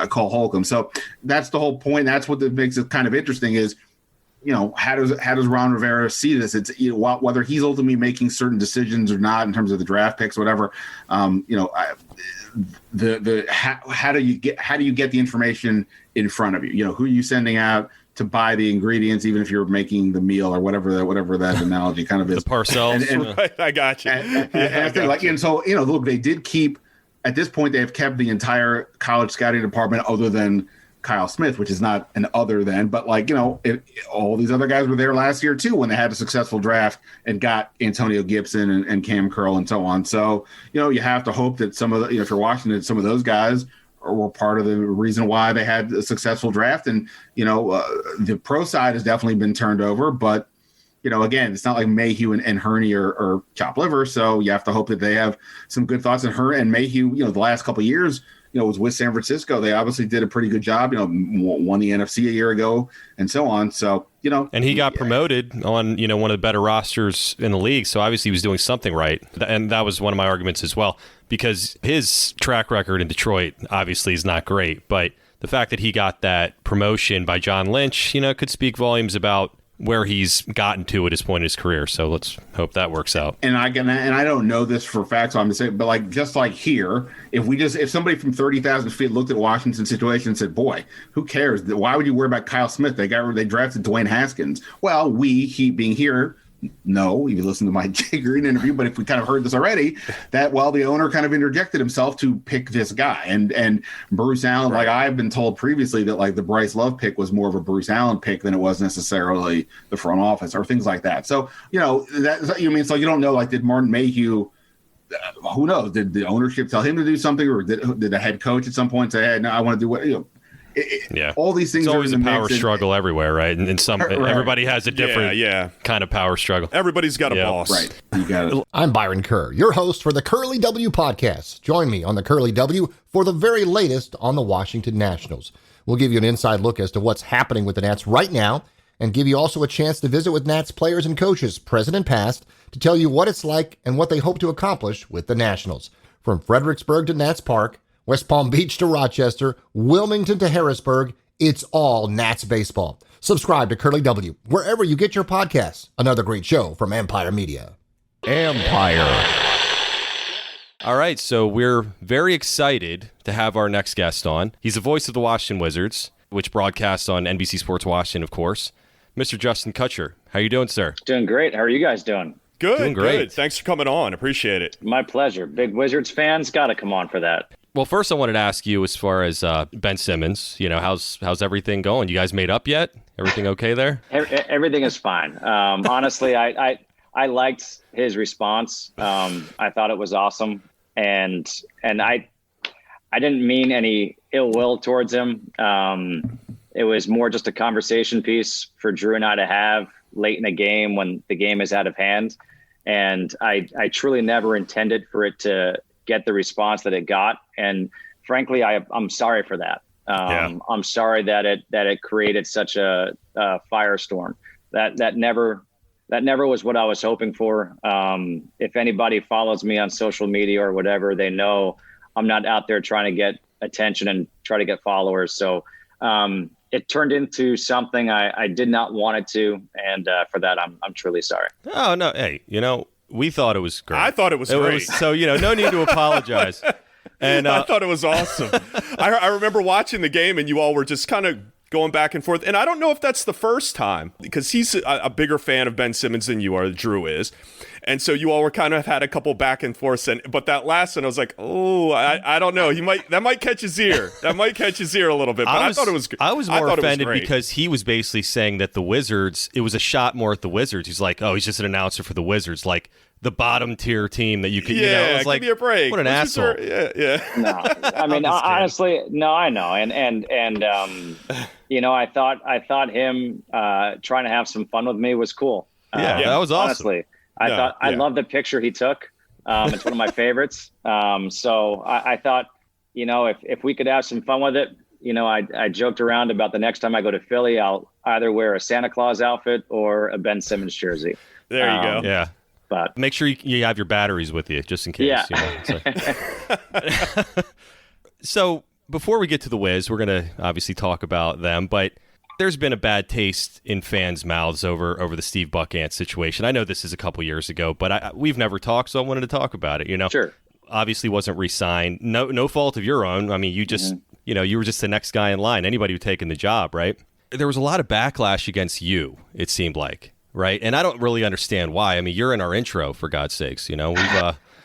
Cole Holcomb. So that's the whole point. That's what makes it kind of interesting is, how does Ron Rivera see this? It's whether he's ultimately making certain decisions or not in terms of the draft picks, whatever. How do you get the information in front of you? Who are you sending out to buy the ingredients, even if you're making the meal or whatever that analogy kind of is. The Parcells. Right, I got you. Look, they did keep. At this point, they have kept the entire college scouting department other than Kyle Smith, which is not an other than, but all these other guys were there last year too when they had a successful draft and got Antonio Gibson and Cam Curl and so on. So, you have to hope that some of the, if you're Washington, some of those guys were part of the reason why they had a successful draft. And, the pro side has definitely been turned over, but again, it's not like Mayhew and Herney are chopped liver, so you have to hope that they have some good thoughts. And Mayhew, the last couple of years, was with San Francisco. They obviously did a pretty good job, won the NFC a year ago and so on. So, And he got promoted on, one of the better rosters in the league, so obviously he was doing something right. And that was one of my arguments as well, because his track record in Detroit obviously is not great, but the fact that he got that promotion by John Lynch, could speak volumes about where he's gotten to at this point in his career. So let's hope that works out. And I don't know this for a fact, so I'm going to say, but just like here, if somebody from 30,000 feet looked at Washington's situation and said, boy, who cares? Why would you worry about Kyle Smith? They drafted Dwayne Haskins. Well, he being here, know, if you listen to my Jay Green interview, but if we kind of heard this already, that the owner kind of interjected himself to pick this guy. And Bruce Allen, like I've been told previously that like the Bryce Love pick was more of a Bruce Allen pick than it was necessarily the front office or things like that. So, so you don't know, like, did Martin Mayhew, who knows, did the ownership tell him to do something, or did the head coach at some point say, hey, no, I want to do what, all these things. It's always are a power struggle everywhere, right? And everybody has a different kind of power struggle. Everybody's got a boss. Right. You got it. I'm Byron Kerr, your host for the Curly W podcast. Join me on the Curly W for the very latest on the Washington Nationals. We'll give you an inside look as to what's happening with the Nats right now, and give you also a chance to visit with Nats players and coaches, present and past, to tell you what it's like and what they hope to accomplish with the Nationals. From Fredericksburg to Nats Park, West Palm Beach to Rochester, Wilmington to Harrisburg, it's all Nats baseball. Subscribe to Curly W wherever you get your podcasts. Another great show from Empire Media. Empire. All right, so we're very excited to have our next guest on. He's the voice of the Washington Wizards, which broadcasts on NBC Sports Washington, of course. Mr. Justin Kutcher. How you doing, sir? Doing great. How are you guys doing? Good, doing great. Good. Thanks for coming on. Appreciate it. My pleasure. Big Wizards fans, got to come on for that. Well, first I wanted to ask you, as far as Ben Simmons, how's everything going? You guys made up yet? Everything okay there? Everything is fine. Honestly, I liked his response. I thought it was awesome, and I didn't mean any ill will towards him. It was more just a conversation piece for Drew and I to have late in the game when the game is out of hand, and I truly never intended for it to get the response that it got, and frankly, I'm sorry for that. I'm sorry that it created such a firestorm. That never was what I was hoping for. If anybody follows me on social media or whatever, they know I'm not out there trying to get attention and try to get followers. So it turned into something I did not want it to, and for that I'm truly sorry. Oh no, hey, we thought it was great. I thought it was great. So, no need to apologize. And I thought it was awesome. I remember watching the game, and you all were just kind of going back and forth. And I don't know if that's the first time, because he's a bigger fan of Ben Simmons than you are, Drew is. And so you all were kind of had a couple back and forths. But that last one, I was like, I don't know. That might catch his ear. That might catch his ear a little bit. But I thought it was. I was more offended because he was basically saying that the Wizards. It was a shot more at the Wizards. He's like, he's just an announcer for the Wizards, like the bottom tier team that you could. Yeah, it was like, give me a break. What an asshole. Yeah. No, I mean honestly, no, I know, and I thought him trying to have some fun with me was cool. That was awesome. Honestly. I love the picture he took. It's one of my favorites. So I thought, if we could have some fun with it, I joked around about the next time I go to Philly, I'll either wear a Santa Claus outfit or a Ben Simmons jersey. There you go. Yeah. But make sure you have your batteries with you just in case. Yeah. So before we get to the Wiz, we're going to obviously talk about them, but there's been a bad taste in fans' mouths over the Steve Buckant situation. I know this is a couple years ago, but we've never talked, so I wanted to talk about it. Sure. Obviously wasn't re-signed. No fault of your own. I mean, you just, you were just the next guy in line. Anybody who taken the job, right? There was a lot of backlash against you, it seemed like, right? And I don't really understand why. I mean, you're in our intro, for God's sakes. We've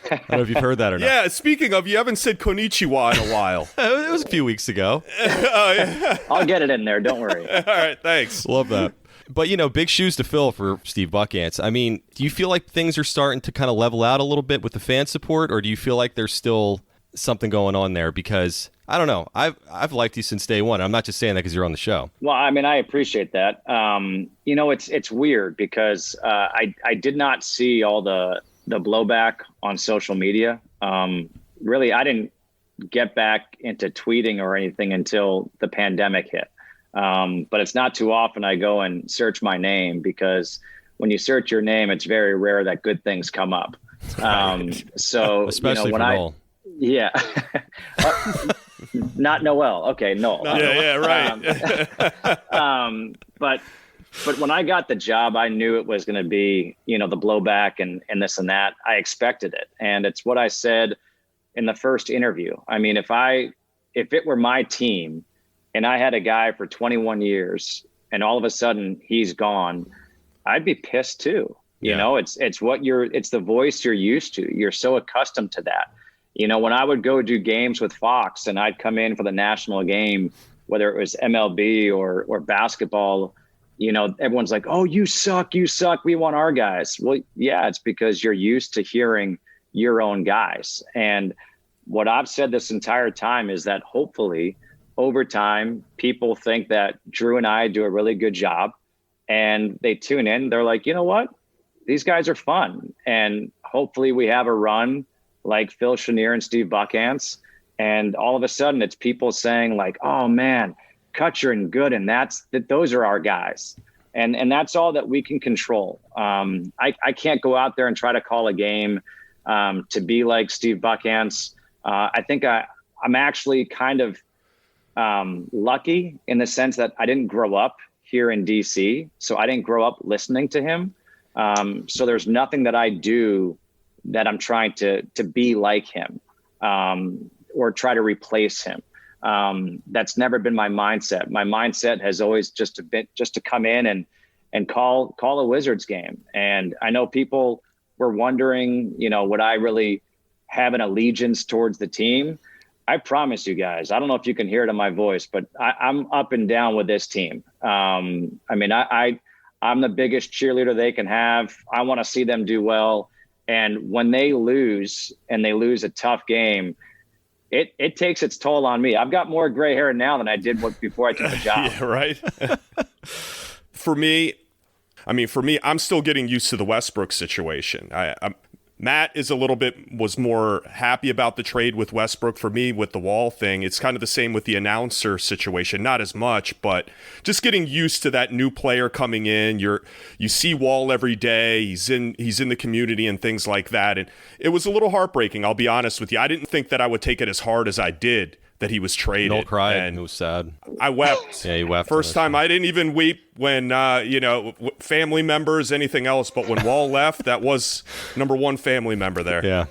I don't know if you've heard that or not. Yeah, speaking of, you haven't said konnichiwa in a while. It was a few weeks ago. I'll get it in there. Don't worry. All right, thanks. Love that. But, big shoes to fill for Steve Buckant. I mean, do you feel like things are starting to kind of level out a little bit with the fan support, or do you feel like there's still something going on there? Because, I don't know, I've liked you since day one. I'm not just saying that because you're on the show. Well, I mean, I appreciate that. It's weird because I did not see all the blowback on social media. Really, I didn't get back into tweeting or anything until the pandemic hit. But it's not too often I go and search my name, because when you search your name, it's very rare that good things come up. So especially when for Noel. Yeah. Not Noel. Okay, Noel. Right. But when I got the job, I knew it was going to be, the blowback and this and that. I expected it. And it's what I said in the first interview. I mean, if it were my team and I had a guy for 21 years and all of a sudden he's gone, I'd be pissed too. You know, it's the voice you're used to. You're so accustomed to that. You know, when I would go do games with Fox and I'd come in for the national game, whether it was MLB or basketball, you know, everyone's like, oh, you suck. We want our guys. Well, yeah, it's because you're used to hearing your own guys. And what I've said this entire time is that hopefully over time, people think that Drew and I do a really good job and they tune in. They're like, you know what? These guys are fun. And hopefully we have a run like Phil Chenier and Steve Buckhands. And all of a sudden it's people saying like, oh man, Kutcher and Good. And those are our guys. And that's all that we can control. I can't go out there and try to call a game to be like Steve Buckhands. I think I'm actually kind of lucky in the sense that I didn't grow up here in DC. So I didn't grow up listening to him. So there's nothing that I do that I'm trying to be like him or try to replace him. That's never been my mindset. My mindset has always just to come in and call a Wizards game. And I know people were wondering, you know, would I really have an allegiance towards the team? I promise you guys, I don't know if you can hear it in my voice, but I'm up and down with this team. I mean, I'm the biggest cheerleader they can have. I want to see them do well. And when they lose and they lose a tough game, it takes its toll on me. I've got more gray hair now than I did before I took the job. Yeah, right. For me, I'm still getting used to the Westbrook situation. Matt was more happy about the trade with Westbrook. For me, with the Wall thing, it's kind of the same with the announcer situation. Not as much, but just getting used to that new player coming in. You see Wall every day. He's in the community and things like that. And it was a little heartbreaking, I'll be honest with you. I didn't think that I would take it as hard as I did that he was traded. Noel cried. And it was sad. I wept. Yeah, he wept. First time. I didn't even weep when, family members, anything else. But when Wall left, that was number one family member there. Yeah.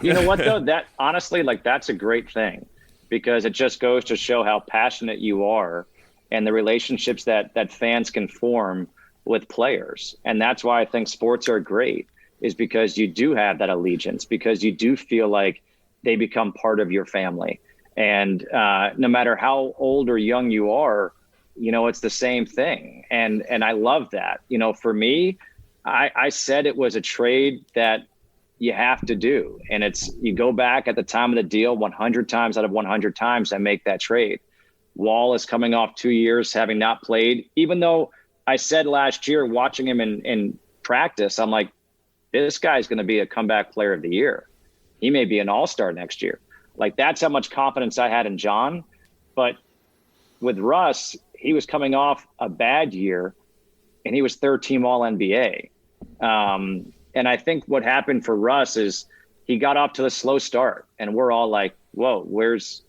You know what, though? That honestly, that's a great thing because it just goes to show how passionate you are and the relationships that fans can form with players. And that's why I think sports are great, is because you do have that allegiance, because you do feel like they become part of your family. And no matter how old or young you are, you know, it's the same thing. And I love that. You know, for me, I said it was a trade that you have to do. And you go back at the time of the deal, 100 times out of 100 times, I make that trade. Wall is coming off 2 years having not played, even though I said last year, watching him in practice, I'm like, this guy's going to be a comeback player of the year. He may be an all-star next year. Like, that's how much confidence I had in John. But with Russ, he was coming off a bad year, and he was third-team All-NBA. And I think what happened for Russ is he got off to a slow start, and we're all like, whoa, where's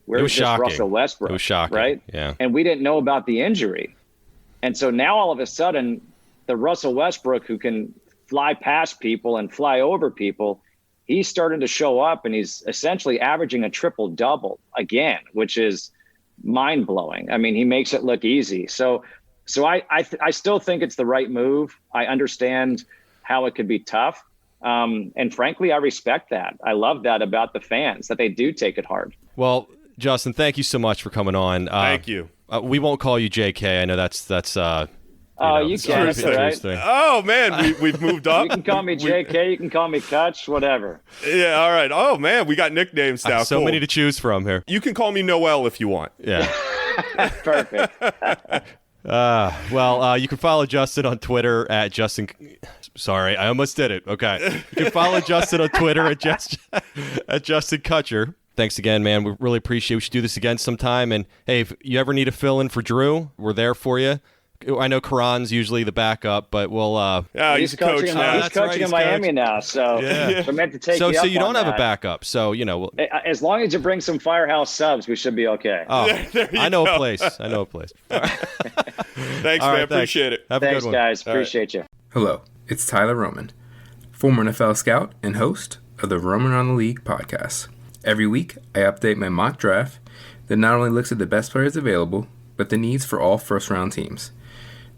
this Russell Westbrook? It was shocking, right? Yeah. And we didn't know about the injury. And so now all of a sudden, the Russell Westbrook who can fly past people and fly over people, he's starting to show up, and he's essentially averaging a triple-double again, which is mind-blowing. I mean, he makes it look easy. So I still think it's the right move. I understand how it could be tough. And frankly, I respect that. I love that about the fans, that they do take it hard. Well, Justin, thank you so much for coming on. Thank you. We won't call you JK. I know that's you can, that's all right. Oh, man, we've moved up. You can call me JK, you can call me Kutch, whatever. Yeah, all right. Oh, man, we got nicknames now. So many to choose from here. You can call me Noel if you want. Yeah. Perfect. You can follow Justin on Twitter at Justin. Sorry, I almost did it. Okay. You can follow Justin on Twitter at Justin Kutcher. Thanks again, man. We really appreciate it. We should do this again sometime. And hey, if you ever need a fill-in for Drew, we're there for you. I know Karan's usually the backup, but we'll. He's a coach now. He's coaching in Miami now, so we're meant to take you up so you don't on have that. A backup, so you know. As long as you bring some Firehouse subs, we should be okay. Oh, I know a place. I know a place. Thanks, man. Appreciate it. Have a good one. Thanks, guys. Appreciate you. Hello, it's Tyler Roman, former NFL scout and host of the Roman on the League podcast. Every week, I update my mock draft that not only looks at the best players available, but the needs for all first-round teams.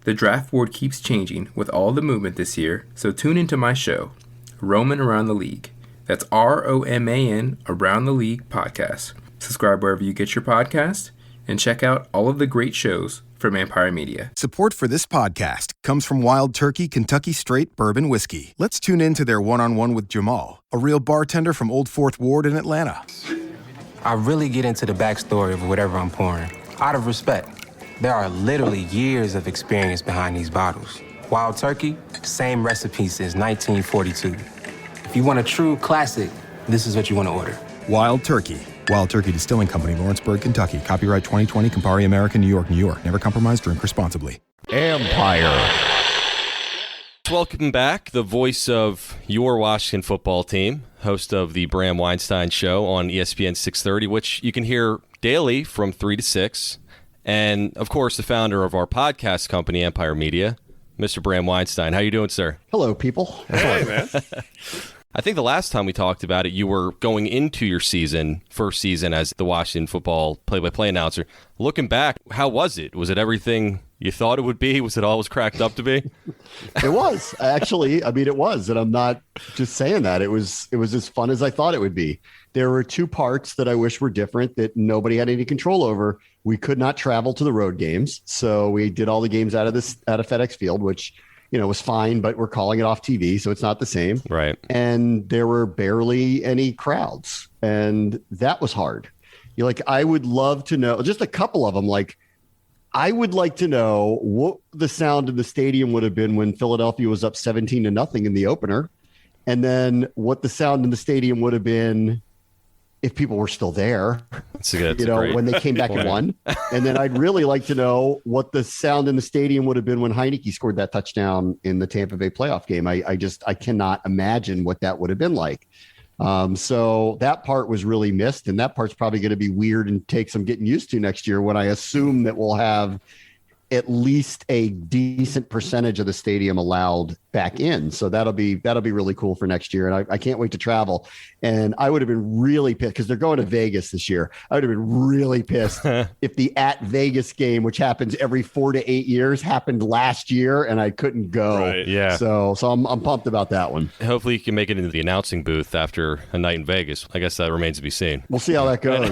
The draft board keeps changing with all the movement this year, so tune into my show, Roman Around the League. That's ROMAN Around the League podcast. Subscribe wherever you get your podcast, and check out all of the great shows from Empire Media. Support for this podcast comes from Wild Turkey Kentucky Straight Bourbon Whiskey. Let's tune in to their one-on-one with Jamal, a real bartender from Old Fourth Ward in Atlanta. I really get into the backstory of whatever I'm pouring, out of respect. There are literally years of experience behind these bottles. Wild Turkey, same recipe since 1942. If you want a true classic, this is what you want to order. Wild Turkey. Wild Turkey Distilling Company, Lawrenceburg, Kentucky. Copyright 2020, Campari American, New York, New York. Never compromise, drink responsibly. Empire. Welcome back, the voice of your Washington football team, host of the Bram Weinstein Show on ESPN 630, which you can hear daily from 3 to 6. And, of course, the founder of our podcast company, Empire Media, Mr. Bram Weinstein. How you doing, sir? Hello, people. Hey, man. I think the last time we talked about it, you were going into your first season as the Washington football play-by-play announcer. Looking back, how was it? Was it everything you thought it would be? Was it always cracked up to be? It was, actually. I mean, it was, and I'm not just saying that. It was as fun as I thought it would be. There were two parts that I wish were different that nobody had any control over. We could not travel to the road games, so we did all the games out of FedEx Field, which was fine, but we're calling it off TV, so it's not the same. Right. And there were barely any crowds, and that was hard. I would love to know, just a couple of them, I would like to know what the sound in the stadium would have been when Philadelphia was up 17-0 in the opener, and then what the sound in the stadium would have been if people were still there, when they came back and won. And then I'd really like to know what the sound in the stadium would have been when Heineke scored that touchdown in the Tampa Bay playoff game. I cannot imagine what that would have been like. So that part was really missed, and that part's probably going to be weird and take some getting used to next year, when I assume that we'll have at least a decent percentage of the stadium allowed back in. So that'll be really cool for next year. And I can't wait to travel. And I would have been really pissed because they're going to Vegas this year. I would have been really pissed if the at Vegas game, which happens every 4 to 8 years, happened last year and I couldn't go. Right, yeah. So I'm pumped about that one. Hopefully you can make it into the announcing booth after a night in Vegas. I guess that remains to be seen. We'll see how that goes.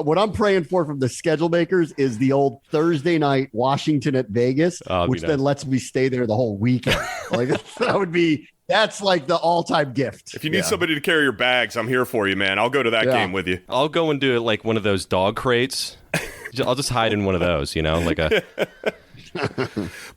What I'm praying for from the schedule makers is the old Thursday night Washington at Vegas, which then lets me stay there the whole weekend. That's like the all-time gift. If you need somebody to carry your bags, I'm here for you, man. I'll go to that game with you. I'll go and do it like one of those dog crates. I'll just hide in one of those, like a.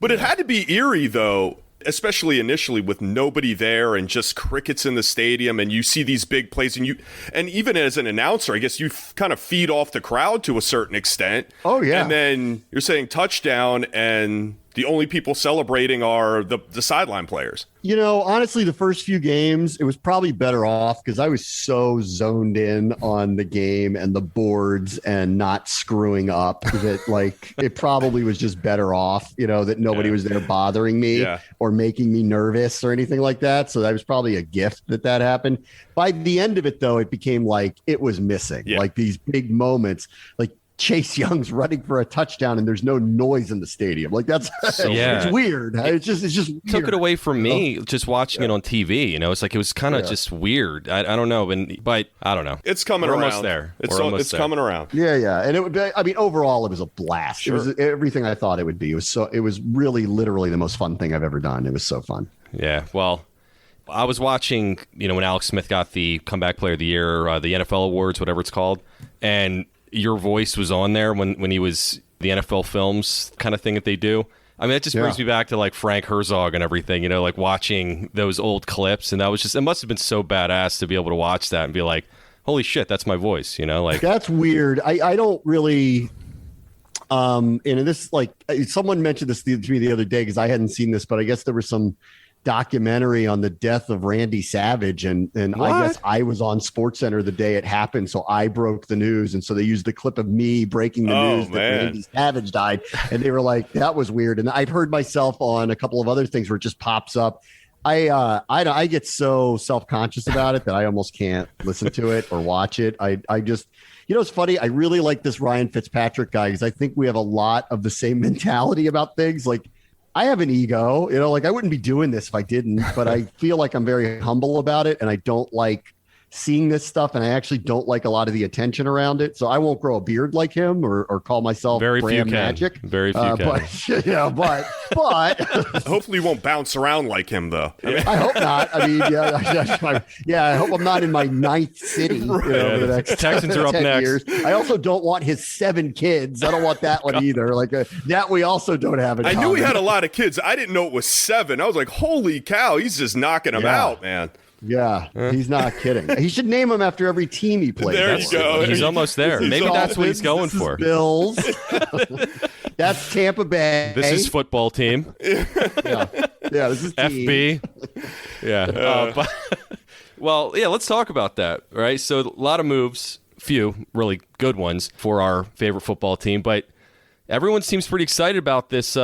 But it had to be eerie, though, especially initially with nobody there and just crickets in the stadium, and you see these big plays, and even as an announcer, I guess you kind of feed off the crowd to a certain extent. Oh yeah. And then you're saying touchdown, and the only people celebrating are the sideline players. Honestly, the first few games, it was probably better off because I was so zoned in on the game and the boards and not screwing up that it probably was just better off, that nobody was there bothering me or making me nervous or anything like that. So that was probably a gift that happened. By the end of it, though, it became like it was missing, like these big moments, like Chase Young's running for a touchdown and there's no noise in the stadium. It's weird. It's just weird. Took it away from me just watching it on TV. It's like it was kind of just weird. I don't know, but I don't know. It's coming We're around. Almost there. It's coming around. Yeah. And it would be, overall, it was a blast. Sure. It was everything I thought it would be. It was really literally the most fun thing I've ever done. It was so fun. Yeah. Well, I was watching, when Alex Smith got the Comeback Player of the Year, the NFL Awards, whatever it's called, and your voice was on there when he was the NFL Films kind of thing that they do. I mean, that just brings me back to Frank Herzog and everything, watching those old clips. And that was just, it must have been so badass to be able to watch that and be like, holy shit, that's my voice, That's weird. I don't really, and this, someone mentioned this to me the other day because I hadn't seen this, but I guess there was some documentary on the death of Randy Savage, and I guess I was on SportsCenter the day it happened, so I broke the news, and so they used the clip of me breaking the news that Randy Savage died, and they were like, that was weird. And I've heard myself on a couple of other things where it just pops up. I get so self-conscious about it that I almost can't listen to it or watch it. I just You know, it's funny. I really like this Ryan Fitzpatrick guy because I think we have a lot of the same mentality about things. Like, I have an ego, you know, like I wouldn't be doing this if I didn't, but I feel like I'm very humble about it. And I don't like seeing this stuff. And I actually don't like a lot of the attention around it. So I won't grow a beard like him or call myself Bram Magic. Very few can. But, yeah, but hopefully you won't bounce around like him, though. I hope not. I mean, I hope I'm not in my 9th city. You know, for the next Texans are up 10 next. Years. I also don't want his 7 kids. I don't want that one either. Like that, we also don't have in I common. knew he had a lot of kids. I didn't know it was 7. I was like, holy cow, he's just knocking them out, man. Yeah, he's not kidding. He should name him after every team he plays. There you go. He's almost there. Maybe that's what he's going for. Bills. That's Tampa Bay. This is football team. Yeah, this is FB. Yeah. Well, yeah, let's talk about that, right? So a lot of moves, few really good ones for our favorite football team, but everyone seems pretty excited about this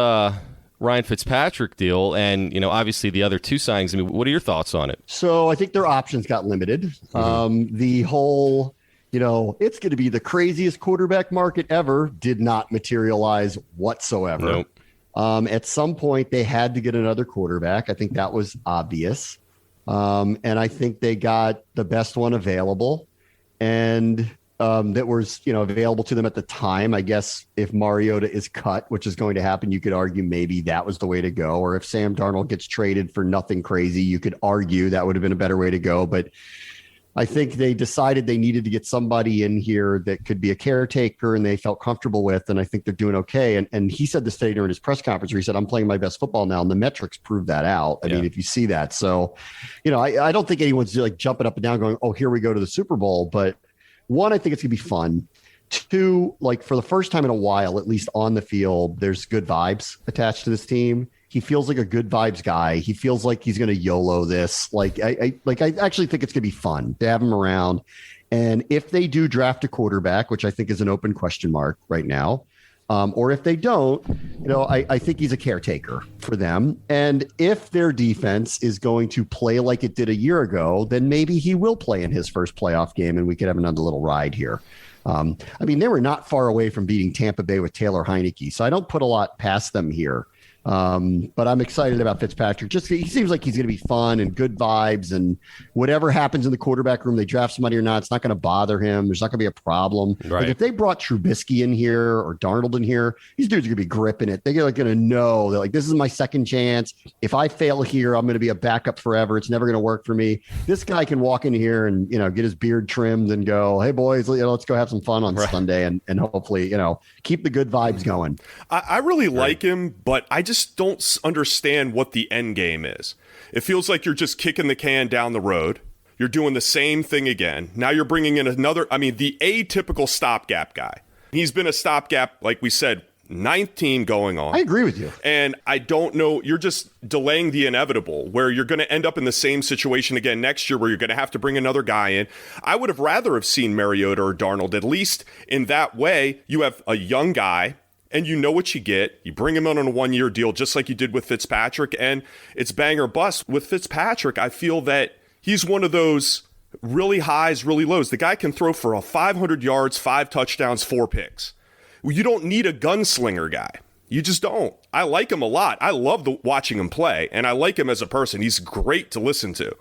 Ryan Fitzpatrick deal, and obviously the other 2 signings. I mean, what are your thoughts on it? So I think their options got limited. The whole, it's going to be the craziest quarterback market ever did not materialize whatsoever. Nope. At some point, they had to get another quarterback. I think that was obvious. And I think they got the best one available. And that was, available to them at the time. I guess if Mariota is cut, which is going to happen, you could argue maybe that was the way to go. Or if Sam Darnold gets traded for nothing crazy, you could argue that would have been a better way to go. But I think they decided they needed to get somebody in here that could be a caretaker and they felt comfortable with. And I think they're doing okay. And he said this today during his press conference where he said, I'm playing my best football now. And the metrics prove that out. I mean, if you see that. So, I don't think anyone's like jumping up and down going, oh, here we go to the Super Bowl. But 1, I think it's going to be fun. 2, like for the first time in a while, at least on the field, there's good vibes attached to this team. He feels like a good vibes guy. He feels like he's going to YOLO this. I actually think it's going to be fun to have him around. And if they do draft a quarterback, which I think is an open question mark right now, or if they don't, I think he's a caretaker for them. And if their defense is going to play like it did a year ago, then maybe he will play in his first playoff game and we could have another little ride here. I mean, they were not far away from beating Tampa Bay with Taylor Heineke, so I don't put a lot past them here. But I'm excited about Fitzpatrick. Just he seems like he's going to be fun and good vibes, and whatever happens in the quarterback room, they draft somebody or not, it's not going to bother him. There's not going to be a problem. Right. Like if they brought Trubisky in here or Darnold in here, these dudes are going to be gripping it. They're going to know that like this is my second chance. If I fail here, I'm going to be a backup forever. It's never going to work for me. This guy can walk in here and get his beard trimmed and go, hey boys, let's go have some fun on Sunday and hopefully keep the good vibes going. I really like him, but I just don't understand what the end game is. It feels like you're just kicking the can down the road. You're doing the same thing again. Now you're bringing in the atypical stopgap guy. He's been a stopgap, like we said, 9th team going on. I agree with you. And I don't know, you're just delaying the inevitable where you're going to end up in the same situation again next year where you're going to have to bring another guy in. I would have rather have seen Mariota or Darnold. At least in that way, you have a young guy and you know what you get. You bring him on a 1-year deal just like you did with Fitzpatrick, and it's bang or bust. With Fitzpatrick, I feel that he's one of those really highs, really lows. The guy can throw for 500 yards, 5 touchdowns, 4 picks. You don't need a gunslinger guy. You just don't. I like him a lot. I love watching him play, and I like him as a person. He's great to listen to.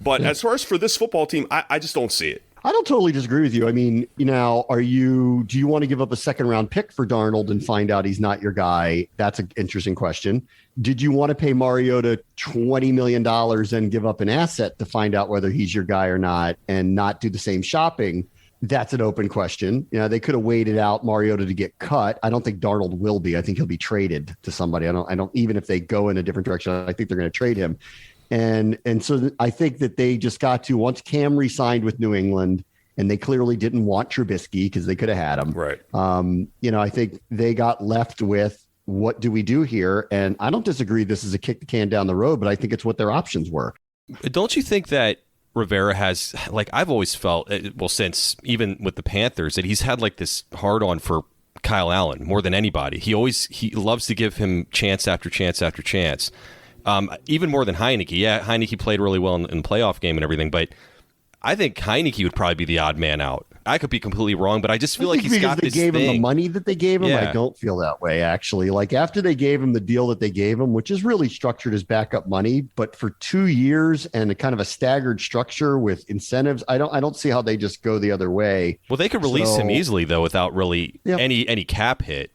But as far as for this football team, I just don't see it. I don't totally disagree with you. I mean, do you want to give up a 2nd-round pick for Darnold and find out he's not your guy? That's an interesting question. Did you want to pay Mariota $20 million and give up an asset to find out whether he's your guy or not and not do the same shopping? That's an open question. They could have waited out Mariota to get cut. I don't think Darnold will be. I think he'll be traded to somebody. I don't even if they go in a different direction, I think they're going to trade him. And so I think that they just got to, once Cam re-signed with New England, and they clearly didn't want Trubisky because they could have had him. Right. I think they got left with, what do we do here? And I don't disagree this is a kick the can down the road, but I think it's what their options were. Don't you think that Rivera has, like, I've always felt, well, since even with the Panthers, that he's had like this hard on for Kyle Allen more than anybody. He loves to give him chance after chance after chance. Even more than Heineke. Yeah, Heineke played really well in the playoff game and everything, but I think Heineke would probably be the odd man out I could be completely wrong, but I just feel like he's got this him the thing. money that they gave him. Yeah. I don't feel that way, actually. Like after they gave him the deal that they gave him, which is really structured as backup money, but for 2 years and a kind of a staggered structure with incentives, I don't see how they just go the other way. Well, they could release him easily though, without really any cap hit.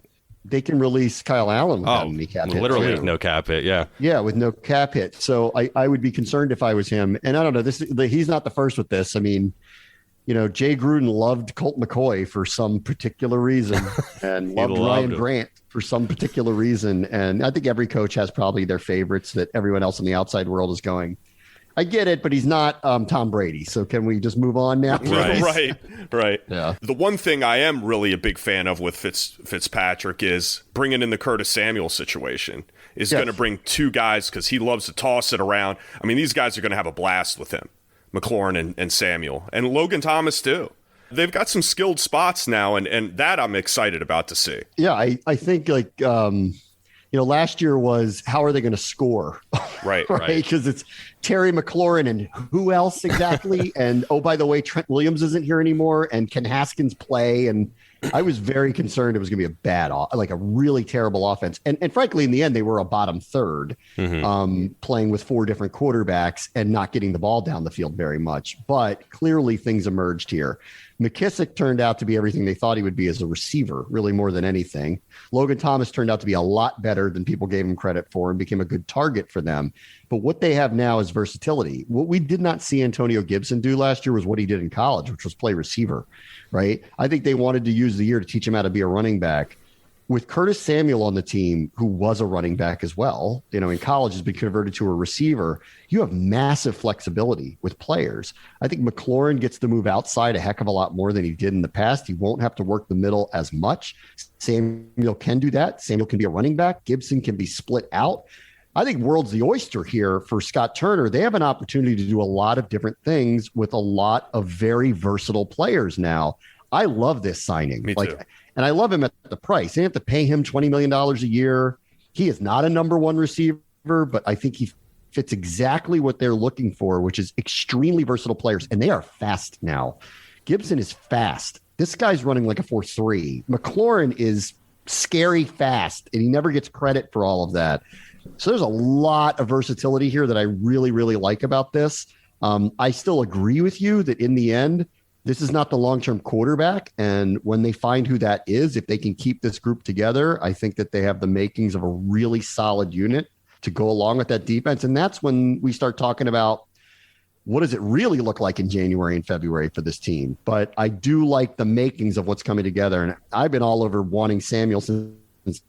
They can release Kyle Allen without any cap hit. Literally no cap hit. Yeah. Yeah, with no cap hit. So I would be concerned if I was him. And I don't know. He's not the first with this. I mean, Jay Gruden loved Colt McCoy for some particular reason and loved Ryan Grant for some particular reason. And I think every coach has probably their favorites that everyone else in the outside world is going, I get it, but he's not Tom Brady. So can we just move on now? Right. Yeah. The one thing I am really a big fan of with Fitzpatrick is bringing in the Curtis Samuel situation. Is going to bring two guys because he loves to toss it around. I mean, these guys are going to have a blast with him. McLaurin and Samuel and Logan Thomas too. They've got some skilled spots now, and that I'm excited about to see. Yeah, I think last year was how are they going to score? Right. Because it's Terry McLaurin and who else exactly? And oh, by the way, Trent Williams isn't here anymore. And can Haskins play? And I was very concerned it was going to be a really terrible offense. And frankly, in the end, they were a bottom third, playing with four different quarterbacks and not getting the ball down the field very much. But clearly things emerged here. McKissick turned out to be everything they thought he would be as a receiver, really more than anything. Logan Thomas turned out to be a lot better than people gave him credit for and became a good target for them. But what they have now is versatility. What we did not see Antonio Gibson do last year was what he did in college, which was play receiver, right? I think they wanted to use the year to teach him how to be a running back. With Curtis Samuel on the team, who was a running back as well, in college has been converted to a receiver, you have massive flexibility with players. I think McLaurin gets to move outside a heck of a lot more than he did in the past. He won't have to work the middle as much. Samuel can do that. Samuel can be a running back. Gibson can be split out. I think world's the oyster here for Scott Turner. They have an opportunity to do a lot of different things with a lot of very versatile players now. I love this signing. Me too. And I love him at the price. They have to pay him $20 million a year. He is not a number one receiver, but I think he fits exactly what they're looking for, which is extremely versatile players. And they are fast now. Gibson is fast. This guy's running like a 4.3. McLaurin is scary fast, and he never gets credit for all of that. So there's a lot of versatility here that I really, really like about this. I still agree with you that in the end, this is not the long-term quarterback. And when they find who that is, if they can keep this group together, I think that they have the makings of a really solid unit to go along with that defense. And that's when we start talking about what does it really look like in January and February for this team. But I do like the makings of what's coming together. And I've been all over wanting Samuel since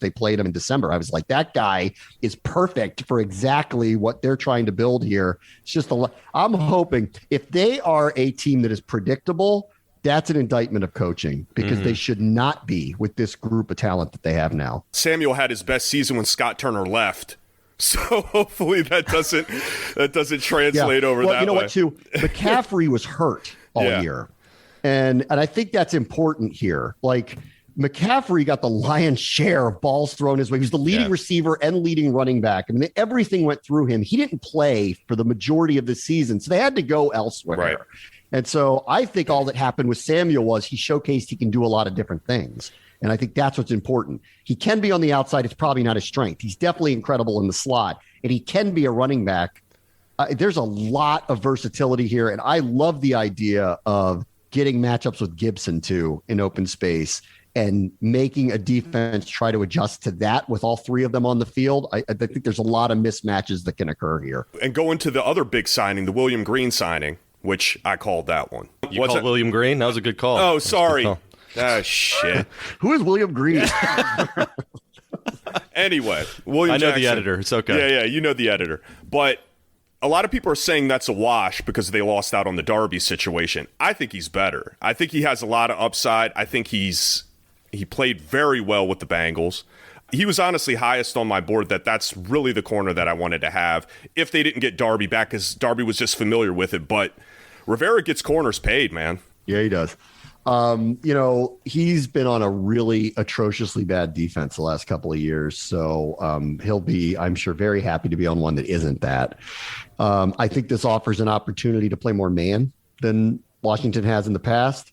they played him in December. I was like, that guy is perfect for exactly what they're trying to build here. It's just I'm hoping if they are a team that is predictable, that's an indictment of coaching because they should not be with this group of talent that they have now. Samuel had his best season when Scott Turner left. So hopefully that doesn't translate over that way. You know what, too? McCaffrey was hurt all year. And I think that's important here. Like, McCaffrey got the lion's share of balls thrown his way. He was the leading receiver and leading running back. I mean, everything went through him. He didn't play for the majority of the season, so they had to go elsewhere. Right. And so I think all that happened with Samuel was he showcased he can do a lot of different things. And I think that's what's important. He can be on the outside. It's probably not his strength. He's definitely incredible in the slot, and he can be a running back. There's a lot of versatility here, and I love the idea of getting matchups with Gibson, too, in open space and making a defense try to adjust to that with all three of them on the field. I think there's a lot of mismatches that can occur here. And going to the other big signing, the William Green signing, which I called that one. You called William Green? That was a good call. Oh, sorry. Ah, shit. Who is William Green? Anyway, William I know Jackson. the editor. It's okay. Yeah, you know the editor. But a lot of people are saying that's a wash because they lost out on the Darby situation. I think he's better. I think he has a lot of upside. I think he played very well with the Bengals. He was honestly highest on my board that's really the corner that I wanted to have if they didn't get Darby back because Darby was just familiar with it. But Rivera gets corners paid, man. Yeah, he does. He's been on a really atrociously bad defense the last couple of years. So he'll be, I'm sure, very happy to be on one that isn't that. I think this offers an opportunity to play more man than Washington has in the past.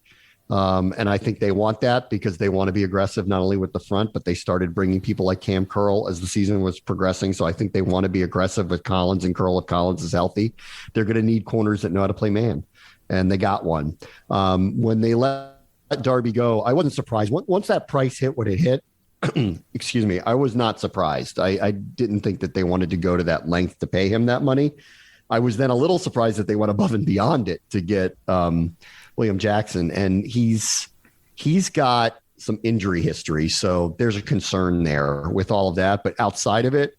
And I think they want that because they want to be aggressive, not only with the front, but they started bringing people like Cam Curl as the season was progressing. So I think they want to be aggressive with Collins and Curl if Collins is healthy. They're going to need corners that know how to play man. And they got one. When they let Darby go, I wasn't surprised. Once that price hit what it hit, excuse me, I was not surprised. I didn't think that they wanted to go to that length to pay him that money. I was then a little surprised that they went above and beyond it to get William Jackson. And he's got some injury history. So there's a concern there with all of that. But outside of it,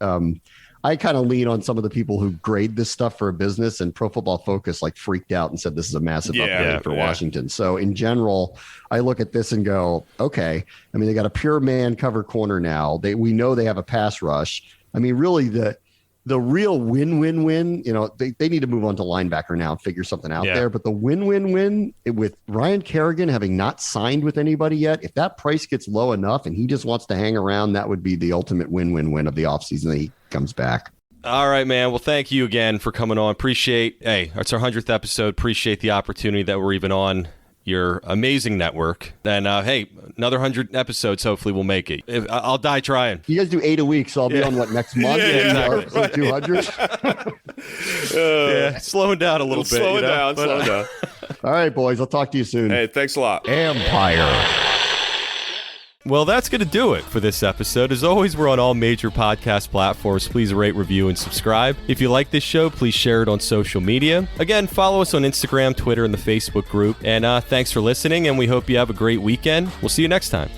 I kind of lean on some of the people who grade this stuff for a business, and Pro Football Focus like freaked out and said this is a massive upgrade for Washington. So in general, I look at this and go, okay. I mean, they got a pure man cover corner now. We know they have a pass rush. I mean, really the real win-win-win, they need to move on to linebacker now and figure something out there. But the win-win-win with Ryan Kerrigan having not signed with anybody yet, if that price gets low enough and he just wants to hang around, that would be the ultimate win-win-win of the offseason that he comes back. All right, man. Well, thank you again for coming on. It's our 100th episode. Appreciate the opportunity that we're even on your amazing network. And hey, another 100 episodes, hopefully we'll make it. I'll die trying. You guys do 8 a week, so I'll be on next month? Exactly. 200? Slowing down a little bit. Slowing down. All right, boys. I'll talk to you soon. Hey, thanks a lot. Empire. Well, that's going to do it for this episode. As always, we're on all major podcast platforms. Please rate, review, and subscribe. If you like this show, please share it on social media. Again, follow us on Instagram, Twitter, and the Facebook group. And thanks for listening, and we hope you have a great weekend. We'll see you next time.